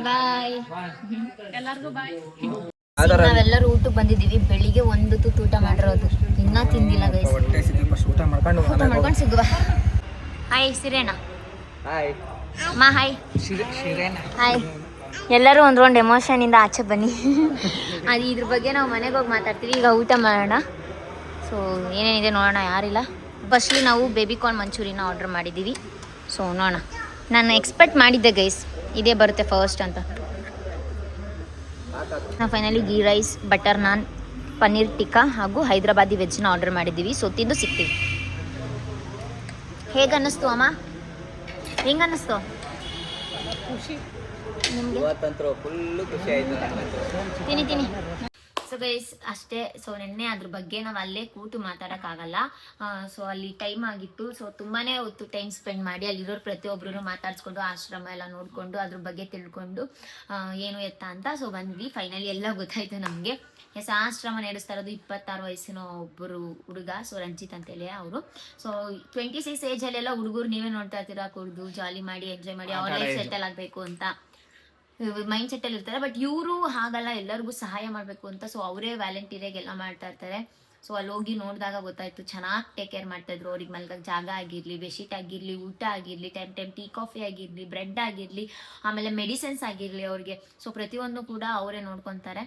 ಬಾಯ್ ಎಲ್ಲರಿಗೂ ಬಾಯ್. ನಾವೆಲ್ಲರೂ ಊಟಕ್ಕೆ ಬಂದಿದ್ದೀವಿ. ಬೆಳಿಗ್ಗೆ ಒಂದು ತುತ್ತು ಊಟ ಮಾಡಿರೋದು, ಇನ್ನೂ ತಿಂದಿಲ್ಲ ಗೈಸ್. ಊಟ ಮಾಡ್ಕೊಂಡು ಸಿಗುವ. ಹಾಯ್ ಸಿರೇನಾ. ಹಾಯ್ ಮಾ. Hi hi. ಎಲ್ಲರೂ ಒಂದು ರೌಂಡ್ ಎಮೋಷನಿಂದ ಆಚೆ ಬನ್ನಿ. ಅದು ಇದ್ರ ಬಗ್ಗೆ ನಾವು ಮನೆಗೆ ಹೋಗಿ ಮಾತಾಡ್ತೀವಿ. ಈಗ ಊಟ ಮಾಡೋಣ. ಸೊ ಏನೇನಿದೆ ನೋಡೋಣ. ಯಾರಿಲ್ಲ. ಫಸ್ಟ್ಲಿ ನಾವು ಬೇಬಿಕಾರ್ನ್ ಮಂಚೂರಿನ ಆರ್ಡ್ರ್ ಮಾಡಿದ್ದೀವಿ. ಸೊ ನೋಡೋಣ. ನಾನು ಎಕ್ಸ್ಪೆಕ್ಟ್ ಮಾಡಿದ್ದೆ ಗೈಸ್ ಇದೇ ಬರುತ್ತೆ ಫಸ್ಟ್ ಅಂತ. ನಾವು ಫೈನಲಿ ಗೀ ರೈಸ್, ಬಟರ್ ನಾನ್, ಪನ್ನೀರ್ ಟಿಕ್ಕಾ ಹಾಗೂ ಹೈದ್ರಾಬಾದಿ ವೆಜ್ನ ಆರ್ಡರ್ ಮಾಡಿದ್ದೀವಿ. ಸೊ ತಿಂದು ಸಿಗ್ತೀವಿ. ಹೇಗೆ ಅನ್ನಿಸ್ತು ಅಮ್ಮ? ಹೆಂಗೆ ಅನ್ನಿಸ್ತು ನಿಮಗೆ? ತಿನ್ನಿ. ಸೊ ಗೈಸ್ ಅಷ್ಟೇ. ಸೊ ನೆನ್ನೆ ಅದ್ರ ಬಗ್ಗೆ ನಾವು ಅಲ್ಲೇ ಕೂತು ಮಾತಾಡೋಕ್ಕಾಗಲ್ಲ. ಸೊ ಅಲ್ಲಿ ಟೈಮ್ ಆಗಿತ್ತು. ಸೊ ತುಂಬಾ ಹೊತ್ತು ಟೈಮ್ ಸ್ಪೆಂಡ್ ಮಾಡಿ ಅಲ್ಲಿರೋರು ಪ್ರತಿಯೊಬ್ಬರು ಮಾತಾಡ್ಸ್ಕೊಂಡು ಆಶ್ರಮ ಎಲ್ಲ ನೋಡಿಕೊಂಡು ಅದ್ರ ಬಗ್ಗೆ ತಿಳ್ಕೊಂಡು ಏನು ಎತ್ತ ಅಂತ. ಸೊ ಬಂದ್ವಿ. ಫೈನಲಿ ಎಲ್ಲ ಗೊತ್ತಾಯಿತು ನಮಗೆ. ಎಸ್ ಆಶ್ರಮ ನಡೆಸ್ತಾ ಇರೋದು 26 ವಯಸ್ಸಿನ ಒಬ್ಬರು ಹುಡುಗ. ಸೊ ರಂಜಿತ್ ಅಂತೇಳಿ ಅವರು. ಸೊ 26 ಏಜ್ ಅಲ್ಲೆಲ್ಲ ಹುಡುಗರು ನೀವೇ ನೋಡ್ತಾ ಇರ್ತೀರಾ, ಕುಡಿದು ಜಾಲಿ ಮಾಡಿ ಎಂಜಾಯ್ ಮಾಡಿ ಅವ್ರ ಲೈಫ್ ಸೆಟಲ್ ಆಗ್ಬೇಕು ಅಂತ ಮೈಂಡ್ ಸೆಟ್ ಅಲ್ಲಿ ಇರ್ತಾರೆ. ಬಟ್ ಇವರು ಹಾಗಲ್ಲ, ಎಲ್ಲರಿಗೂ ಸಹಾಯ ಮಾಡ್ಬೇಕು ಅಂತ. ಸೊ ಅವರೇ ವ್ಯಾಲೆಂಟೀರಿಯಾಗೆಲ್ಲ ಮಾಡ್ತಾ ಇರ್ತಾರೆ. ಸೊ ಅಲ್ಲಿ ಹೋಗಿ ನೋಡಿದಾಗ ಗೊತ್ತಾಯ್ತು, ಚೆನ್ನಾಗಿ ಟೇಕ್ ಕೇರ್ ಮಾಡ್ತಾ ಇದ್ರು. ಅವ್ರಿಗೆ ಮಲ್ಗಕ್ಕೆ ಜಾಗ ಆಗಿರ್ಲಿ, ಬೆಡ್ಶೀಟ್ ಆಗಿರ್ಲಿ, ಊಟ ಆಗಿರ್ಲಿ, ಟೈಮ್ ಟೀ ಕಾಫಿ ಆಗಿರ್ಲಿ, ಬ್ರೆಡ್ ಆಗಿರ್ಲಿ, ಆಮೇಲೆ ಮೆಡಿಸಿನ್ಸ್ ಆಗಿರ್ಲಿ ಅವ್ರಿಗೆ. ಸೊ ಪ್ರತಿಯೊಂದು ಕೂಡ ಅವರೇ ನೋಡ್ಕೊಂತಾರೆ.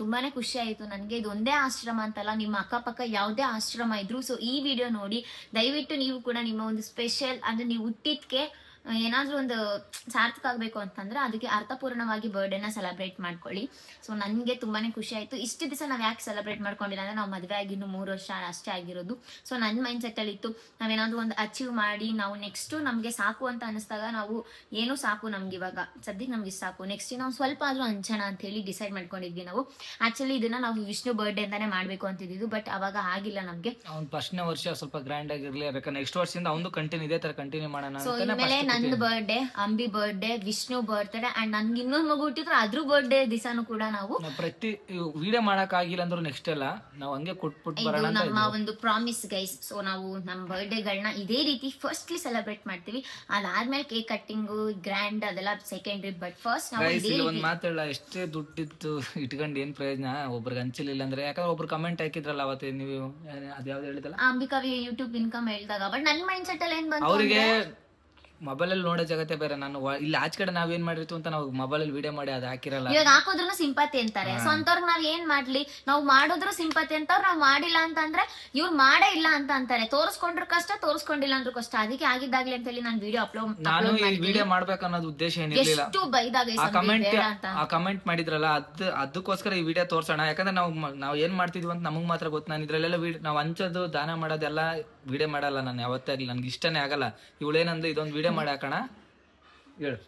ತುಂಬಾನೇ ಖುಷಿ ಆಯಿತು ನನಗೆ. ಇದು ಒಂದೇ ಆಶ್ರಮ ಅಂತಲ್ಲ, ನಿಮ್ಮ ಅಕ್ಕಪಕ್ಕ ಯಾವುದೇ ಆಶ್ರಮ ಇದ್ರು ಸೊ ಈ ವಿಡಿಯೋ ನೋಡಿ ದಯವಿಟ್ಟು ನೀವು ಕೂಡ ನಿಮ್ಮ ಒಂದು ಸ್ಪೆಷಲ್ ಅಂದ್ರೆ ನೀವು ಹುಟ್ಟಿದ್ಕೆ ಏನಾದ್ರೂ ಒಂದು ಸಾರ್ಥಕ ಆಗಬೇಕು ಅಂತಂದ್ರೆ ಅದಕ್ಕೆ ಅರ್ಥಪೂರ್ಣವಾಗಿ ಬರ್ಡೇನ ಸೆಲೆಬ್ರೇಟ್ ಮಾಡ್ಕೊಳ್ಳಿ. ಸೊ ನನಗೆ ತುಂಬಾನೇ ಖುಷಿ ಆಯಿತು. ಇಷ್ಟು ದಿವಸ ನಾವು ಯಾಕೆ ಸೆಲೆಬ್ರೇಟ್ ಮಾಡ್ಕೊಂಡಿಲ್ಲ ಅಂದ್ರೆ ನಾವು ಮದುವೆ ಆಗಿ ಇನ್ನು 3 ವರ್ಷ ಅಷ್ಟೇ ಆಗಿರೋದು. ಸೊ ನನ್ನ ಮೈಂಡ್ ಸೆಟ್ ಅಲ್ಲಿ ಇತ್ತು, ನಾವೇನಾದ್ರೂ ಒಂದು ಅಚೀವ್ ಮಾಡಿ ನಾವು ನೆಕ್ಸ್ಟ್ ನಮಗೆ ಸಾಕು ಅಂತ ಅನಿಸ್ದಾಗ ನಾವು ಏನು ಸಾಕು ನಮ್ಗೆ ಇವಾಗ ಸದ್ಯಕ್ಕೆ ನಮ್ಗೆ ಸಾಕು, ನೆಕ್ಸ್ಟ್ ನಾವು ಸ್ವಲ್ಪ ಆದ್ರೂ ಹಂಚೋಣ ಅಂತ ಹೇಳಿ ಡಿಸೈಡ್ ಮಾಡ್ಕೊಂಡಿದ್ವಿ ನಾವು. ಆಕ್ಚುಲಿ ಇದನ್ನ ನಾವು ವಿಷ್ಣು ಬರ್ಡೇ ಅಂತಾನೆ ಮಾಡ್ಬೇಕು ಅಂತಿದ್ದು, ಬಟ್ ಅವಾಗ ಆಗಿಲ್ಲ ನಮ್ಗೆ. ಅವ್ನು ಫಸ್ಟ್ನೇ ವರ್ಷ ಸ್ವಲ್ಪ ಗ್ರ್ಯಾಂಡ್ ಆಗಿರ್ಲಿ, ಯಾಕಂದ್ರೆ ನೆಕ್ಸ್ಟ್ ವರ್ಷದಿಂದ ಅವನು ಕಂಟಿನ್ಯೂ ಇದೇ ತರ ಕಂಟಿನ್ಯೂ ಮಾಡೋಣ ಸೊ ಇನ್ಮೇಲೆ ನಂದು birthday, Ambi birthday, Vishnu birthday and ನನ್ಗೆ ಇನ್ನೊಂದು ಮಗು ಹುಟ್ಟಿದ್ರೆ ಅದ್ರ ಬರ್ಡೇ ದಿವಸನೂ ಕೂಡ ನಾವು ಪ್ರತಿ ವಿಡಿಯೋ ಮಾಡಕ್ ಆಗಿಲ್ಲ ಅಂದ್ರೂ ನೆಕ್ಸ್ಟ್ ಎಲ್ಲ ನಾವು ಹಂಗೆ ಕೊಟ್ಬಿಟ್ಟು ಬರೋಣ ಇದು ನಮ್ಮ ಒಂದು ಪ್ರಾಮಿಸ್ ಗೈಸ್. ಸೊ ನಾವು ನಮ್ಮ ಬರ್ಡೇಗಳನ್ನ ಇದೇ ರೀತಿ ಫಸ್ಟ್ಲಿ ಸೆಲೆಬ್ರೇಟ್ ಮಾಡ್ತೀವಿ. ಅದಾದ್ಮೇಲೆ ಕೇಕ್ ಕಟ್ಟಿಂಗು ಗ್ರ್ಯಾಂಡ್ ಅದೆಲ್ಲ ಸೆಕೆಂಡ್ರಿ, ಬಟ್ ಫಸ್ಟ್ ನಾವು ಒಂದ್ ಮಾತೇಳ, ಎಷ್ಟೇ ದುಡ್ಡಿತ್ತು ಇಟ್ಕೊಂಡು ಏನ್ ಪ್ರಯೋಜನ, ಒಬ್ರಿಗೆ ಹಂಚಿಲ್ಲ ಅಂದ್ರೆ. ಯಾಕಂದ್ರೆ ಒಬ್ರು ಕಮೆಂಟ್ ಹಾಕಿದ್ರಲ್ಲ ಅವತ್ತೆ, ನೀವು ಅದ್ಯಾವ್ದು ಹೇಳಿದಲ್ಲ ಅಂಬಿಕಾವಿ ಯೂಟ್ಯೂಬ್ ಇನ್ಕಮ್ ಹೇಳಿದಾಗ, ಬಟ್ ನನ್ನ ಮೈಂಡ್ ಸೆಟ್ ಅಲ್ಲಿ ಏನ್ ಬಂತು ಅವರಿಗೆ ಮೊಬೈಲ್ ಅಲ್ಲಿ ನೋಡೋ ಜಗತ್ತೆ ಬೇರೆ. ನಾನು ಇಲ್ಲಿ ಆಚೆ ಕಡೆ ನಾವೇನ್ ಮಾಡಿರ್ತೀವಿ ಅಂತ ನಾವು ಮೊಬೈಲ್ ಅಲ್ಲಿ ವಿಡಿಯೋ ಮಾಡಿ ಅದು ಹಾಕಿರಲ್ಲ. ಇವಾಗ ಹಾಕೋದ್ರೂ ಸಿಂಪತಿ ಅಂತಾರೆ. ಸೊ ಅಂತವ್ರಿಗೆ ನಾವ್ ಏನ್ ಮಾಡ್ಲಿ, ನಾವು ಮಾಡಿದ್ರು ಸಿಂಪತಿ ಅಂತವ್ರು, ನಾವ್ ಮಾಡಿಲ್ಲ ಅಂತಂದ್ರೆ ಇವ್ರು ಮಾಡೇ ಇಲ್ಲ ಅಂತ ಅಂತಾರೆ. ತೋರಿಸ್ಕೊಂಡ್ರು ಕಷ್ಟ, ತೋರಿಸ್ಕೊಂಡಿಲ್ಲ ಅಂದ್ರೂ ಕಷ್ಟ. ಅದಕ್ಕೆ ಆಗಿದ್ದಾಗ್ಲಿ ಅಂತ ಹೇಳಿ ನಾನು ವಿಡಿಯೋ ನಾನು ಈ ವಿಡಿಯೋ ಮಾಡ್ಬೇಕು ಅನ್ನೋದು ಉದ್ದೇಶ ಏನಿರ್ಲಿಲ್ಲ. ಎಷ್ಟು ಬೈದಾಗ ಆ ಕಮೆಂಟ್ ಮಾಡಿದ್ರಲ್ಲ ಅದಕ್ಕೋಸ್ಕರ ಈ ವಿಡಿಯೋ ತೋರ್ಸೋಣ. ಯಾಕಂದ್ರೆ ನಾವು ಏನ್ ಮಾಡ್ತಿದ್ವಿ ಅಂತ ನಮಗ್ ಮಾತ್ರ ಗೊತ್ತು. ನಾನು ಇದ್ರಲ್ಲೆಲ್ಲ ನಾವು ಹಂಚೋದು ದಾನ ಮಾಡೋದೆಲ್ಲ ವಿಡಿಯೋ ಮಾಡಲ್ಲ ನಾನು ಯಾವತ್ತೇ ಆಗ್ಲಿ, ನನ್ಗೆ ಇಷ್ಟನೇ ಆಗಲ್ಲ. ಇವಳೇನಂದ್ರೆ ಇದೊಂದು ವಿಡಿಯೋ ಮಾಡಿ ಹಾಕೋಣ ಹೇಳು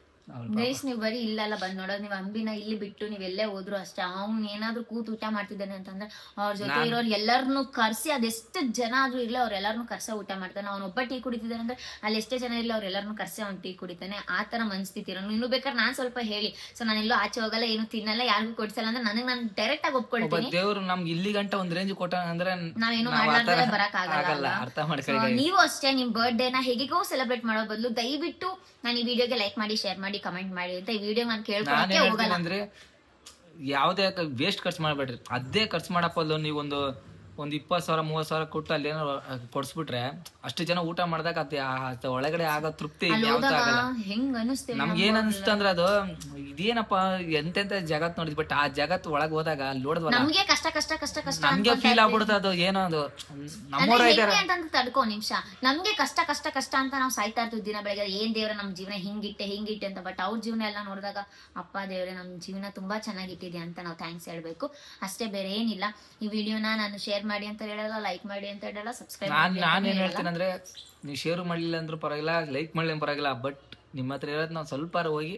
ಗೈಸ್. ನೀವು ಬರೀ ಇಲ್ಲೆಲ್ಲ ಬಂದ್ ನೋಡೋದು, ನೀವು ಅಂಬಿನ ಇಲ್ಲಿ ಬಿಟ್ಟು ನೀವ್ ಎಲ್ಲೇ ಹೋದ್ರು ಅಷ್ಟೇ. ಅವ್ನ್ ಏನಾದ್ರು ಕೂತ್ ಊಟ ಮಾಡ್ತಿದ್ದಾನೆ ಅಂತಂದ್ರೆ ಅವ್ರ ಜೊತೆ ಇರೋರು ಎಲ್ಲರನ್ನು ಕರ್ಸಿ, ಅದೆಷ್ಟು ಜನ ಆದ್ರೂ ಇರ್ಲಿ ಅವ್ರ ಎಲ್ಲಾರನು ಕರ್ಸ ಊಟ ಮಾಡ್ತಾನೆ. ಅವ್ನ ಒಬ್ಬ ಟೀ ಕುಡಿತಿದ್ದಾನೆ ಅಂದ್ರೆ ಅಲ್ಲಿ ಎಷ್ಟೇ ಜನ ಇರ್ಲಿ ಅವ್ರ ಎಲ್ಲರನ್ನು ಕರ್ಸಿ ಅವ್ನು ಟೀ ಕುಡಿತಾನೆ. ಆ ತರ ಮನ್ಸ್ಥಿತಿ ಇರೋನು. ಇನ್ನು ಬೇಕಾದ್ರೆ ನಾನ್ ಸ್ವಲ್ಪ ಹೇಳಿ, ಸೊ ನಾನು ಎಲ್ಲೋ ಆಚೆ ಹೋಗಲ್ಲ, ಏನು ತಿನ್ನಲ್ಲ, ಯಾರಿಗೂ ಕೊಡ್ಸಲ್ಲ ಅಂದ್ರೆ ನನಗೆ ನಾನು ಡೈರೆಕ್ಟ್ ಆಗಿ ಒಪ್ಕೊಳ್ತೀನಿ. ದೇವ್ರು ನಮ್ಗೆ ಇಲ್ಲಿ ಗಂಟ ಒಂದ್ ರೇಂಜ್ ಕೊಟ್ಟ ಅಂದ್ರೆ ನಾವೇನು ಮಾಡ್ಲಾರ್ದೆ ಬರಕ್ ಆಗಲ್ಲ. ಅರ್ಥ ಮಾಡ್ಕೊಳ್ಳಿ. ನೀವು ಅಷ್ಟೇ ನಿಮ್ ಬರ್ಡೇನ ಹೇಗಿಗೋ ಸೆಲೆಬ್ರೇಟ್ ಮಾಡೋ ಬದಲು ದಯವಿಟ್ಟು ನಾನು ಈ ವಿಡಿಯೋಗೆ ಲೈಕ್ ಮಾಡಿ, ಶೇರ್ ಮಾಡಿ, ಕಮೆಂಟ್ ಮಾಡಿ ಅಂತ ಈ ವಿಡಿಯೋ ನಾನು ಕೇಳ್ಕೊಳಕ್ಕೆ ಹೋಗಲ್ಲ. ಅಂದ್ರೆ ಯಾವ್ದೇ ವೇಸ್ಟ್ ಖರ್ಚು ಮಾಡ್ಬೇಡ್ರಿ. ಅದೇ ಖರ್ಚು ಮಾಡಪ್ಪಲ್ಲ. ನೀವು ಒಂದು 20,000 30,000 ಕೊಟ್ಟು ಅಲ್ಲಿ ಏನೋ ಕೊಡ್ಸ್ಬಿಟ್ರೆ ಅಷ್ಟು ಜನ ಊಟ ಮಾಡಿದಾಗ ಅದು ಒಳಗಡೆ ಆಗೋ ತೃಪ್ತಿ ಹೆಂಗ್ ಅನಿಸ್ತೇವೆ ನಮ್ಗೆ ಏನ್ ಅನಿಸ್ತ ಅಂದ್ರೆ ಅದು ಇದೇನಪ್ಪ ಎಂತೆಂತ ಜಗತ್ ನೋಡಿದ್, ಬಟ್ ಆ ಜಗತ್ ಒಳಗ್ ಹೋದಾಗ ಅಲ್ಲಿ ನೋಡಿದ್ವಲ್ಲ ನಮ್ಗೆ ಕಷ್ಟ ಕಷ್ಟ ಕಷ್ಟ ಕಷ್ಟ ನಮ್ಗೆ ಫೀಲ್ ಆಗ್ಬಿಡುತ್ತೆ. ಅದು ಏನೋ ಅದು ನಮ್ಮೂರ ಅಂತ ತಡ್ಕೋ ನಿಮಿಷ. ನಮ್ಗೆ ಕಷ್ಟ ಕಷ್ಟ ಕಷ್ಟ ಅಂತ ನಾವು ಸಾಯ್ತಾ ಇರ್ತೀವಿ ದಿನ ಬೆಳಗ್ಗೆ, ಏನ್ ದೇವ್ರ ನಮ್ ಜೀವನ ಹಿಂಗಿಟ್ಟೆ ಅಂತ. ಬಟ್ ಅವ್ರ ಜೀವನ ಎಲ್ಲ ನೋಡಿದಾಗ ಅಪ್ಪ ದೇವ್ರೆ ನಮ್ ಜೀವನ ತುಂಬಾ ಚೆನ್ನಾಗಿಟ್ಟಿದೆ ಅಂತ ನಾವು ಥ್ಯಾಂಕ್ಸ್ ಹೇಳ್ಬೇಕು ಅಷ್ಟೇ, ಬೇರೆ ಏನಿಲ್ಲ. ಈ ವಿಡಿಯೋನ ನಾನು ಶೇರ್ ಮಾಡಿ ಅಂತ ಹೇಳಲ್ಲ, ಲೈಕ್ ಮಾಡಿ ಅಂತ ಹೇಳಲ್ಲ, ಸಬ್ಸ್ಕ್ರೈಬ್ ನಾನು ಏನ್ ಹೇಳ್ತೀನಿ ಅಂದ್ರೆ, ನೀವು ಶೇರ್ ಮಾಡ್ಲಿಲ್ಲ ಅಂದ್ರೂ ಪರವಾಗಿಲ್ಲ, ಲೈಕ್ ಮಾಡ್ಲಿ ಪರವಾಗಿಲ್ಲ, ಬಟ್ ನಿಮ್ಮ ಹತ್ರ ಇರೋದು ನಾವು ಸ್ವಲ್ಪ ಹೋಗಿ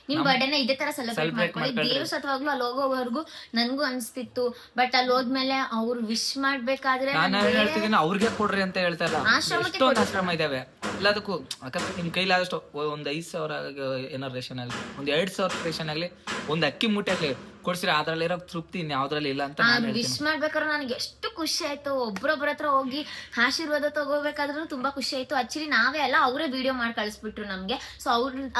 ನಿಮ್ ಬರ್ಡೇನ ಇದೇ ತರ ಸೆಲೆಬ್ರೇಟ್ ಮಾಡ್ಕೊಳ್ಳಿ. ದೇವ್ರ ಸತ್ವಾಗ್ಲೂ ಅಲ್ಲಿ ಹೋಗೋವರೆಗೂ ನನ್ಗೂ ಅನ್ಸ್ತಿತ್ತು. ಬಟ್ ಅಲ್ಲಿ ಹೋದ್ಮೇಲೆ ಅವ್ರು ವಿಶ್ ಮಾಡ್ಬೇಕಾದ್ರೆ ನಾನು ಹೇಳ್ತಿದ್ದೀನಿ ಅವ್ರಿಗೆ ಕೊಡ್ರಿ ಅಂತ ಹೇಳ್ತಾರಲ್ಲ. ಎಷ್ಟೊಂದು ಆಶ್ರಮ ಇದಾವೆ ಎಲ್ಲದಕ್ಕೂ. ಯಾಕಂದ್ರೆ ನಿಮ್ ಕೈಲಾದಷ್ಟು ಒಂದ್ 5,000 ಏನೋ ರೇಷನ್ ಆಗ್ಲಿ, ಒಂದ್ 2,000 ರೇಷನ್ ಆಗ್ಲಿ, ಒಂದ್ ಅಕ್ಕಿ ಮೂಟೆ ಆಗ್ಲಿ ಕೊಡ್ಸಿರಿ, ಅದ್ರಲ್ಲಿರೋ ತೃಪ್ತಿ ಇನ್ಯಾವ್ದ್ರಲ್ಲಿ ಇಲ್ಲ ಅಂತ ವಿಶ್ ಮಾಡ್ಬೇಕಾದ್ರೆ ನನಗೆ ಎಷ್ಟು ಖುಷಿ ಆಯ್ತು. ಒಬ್ರೊಬ್ರ ಹತ್ರ ಹೋಗಿ ಆಶೀರ್ವಾದ ತಗೋಬೇಕಾದ್ರೂ ತುಂಬಾ ಖುಷಿ ಆಯ್ತು. ಆಕ್ಚುಲಿ ನಾವೇ ಅಲ್ಲ, ಅವರೇ ವಿಡಿಯೋ ಮಾಡಿ ಕಳಿಸ್ಬಿಟ್ರು ನಮ್ಗೆ. ಸೊ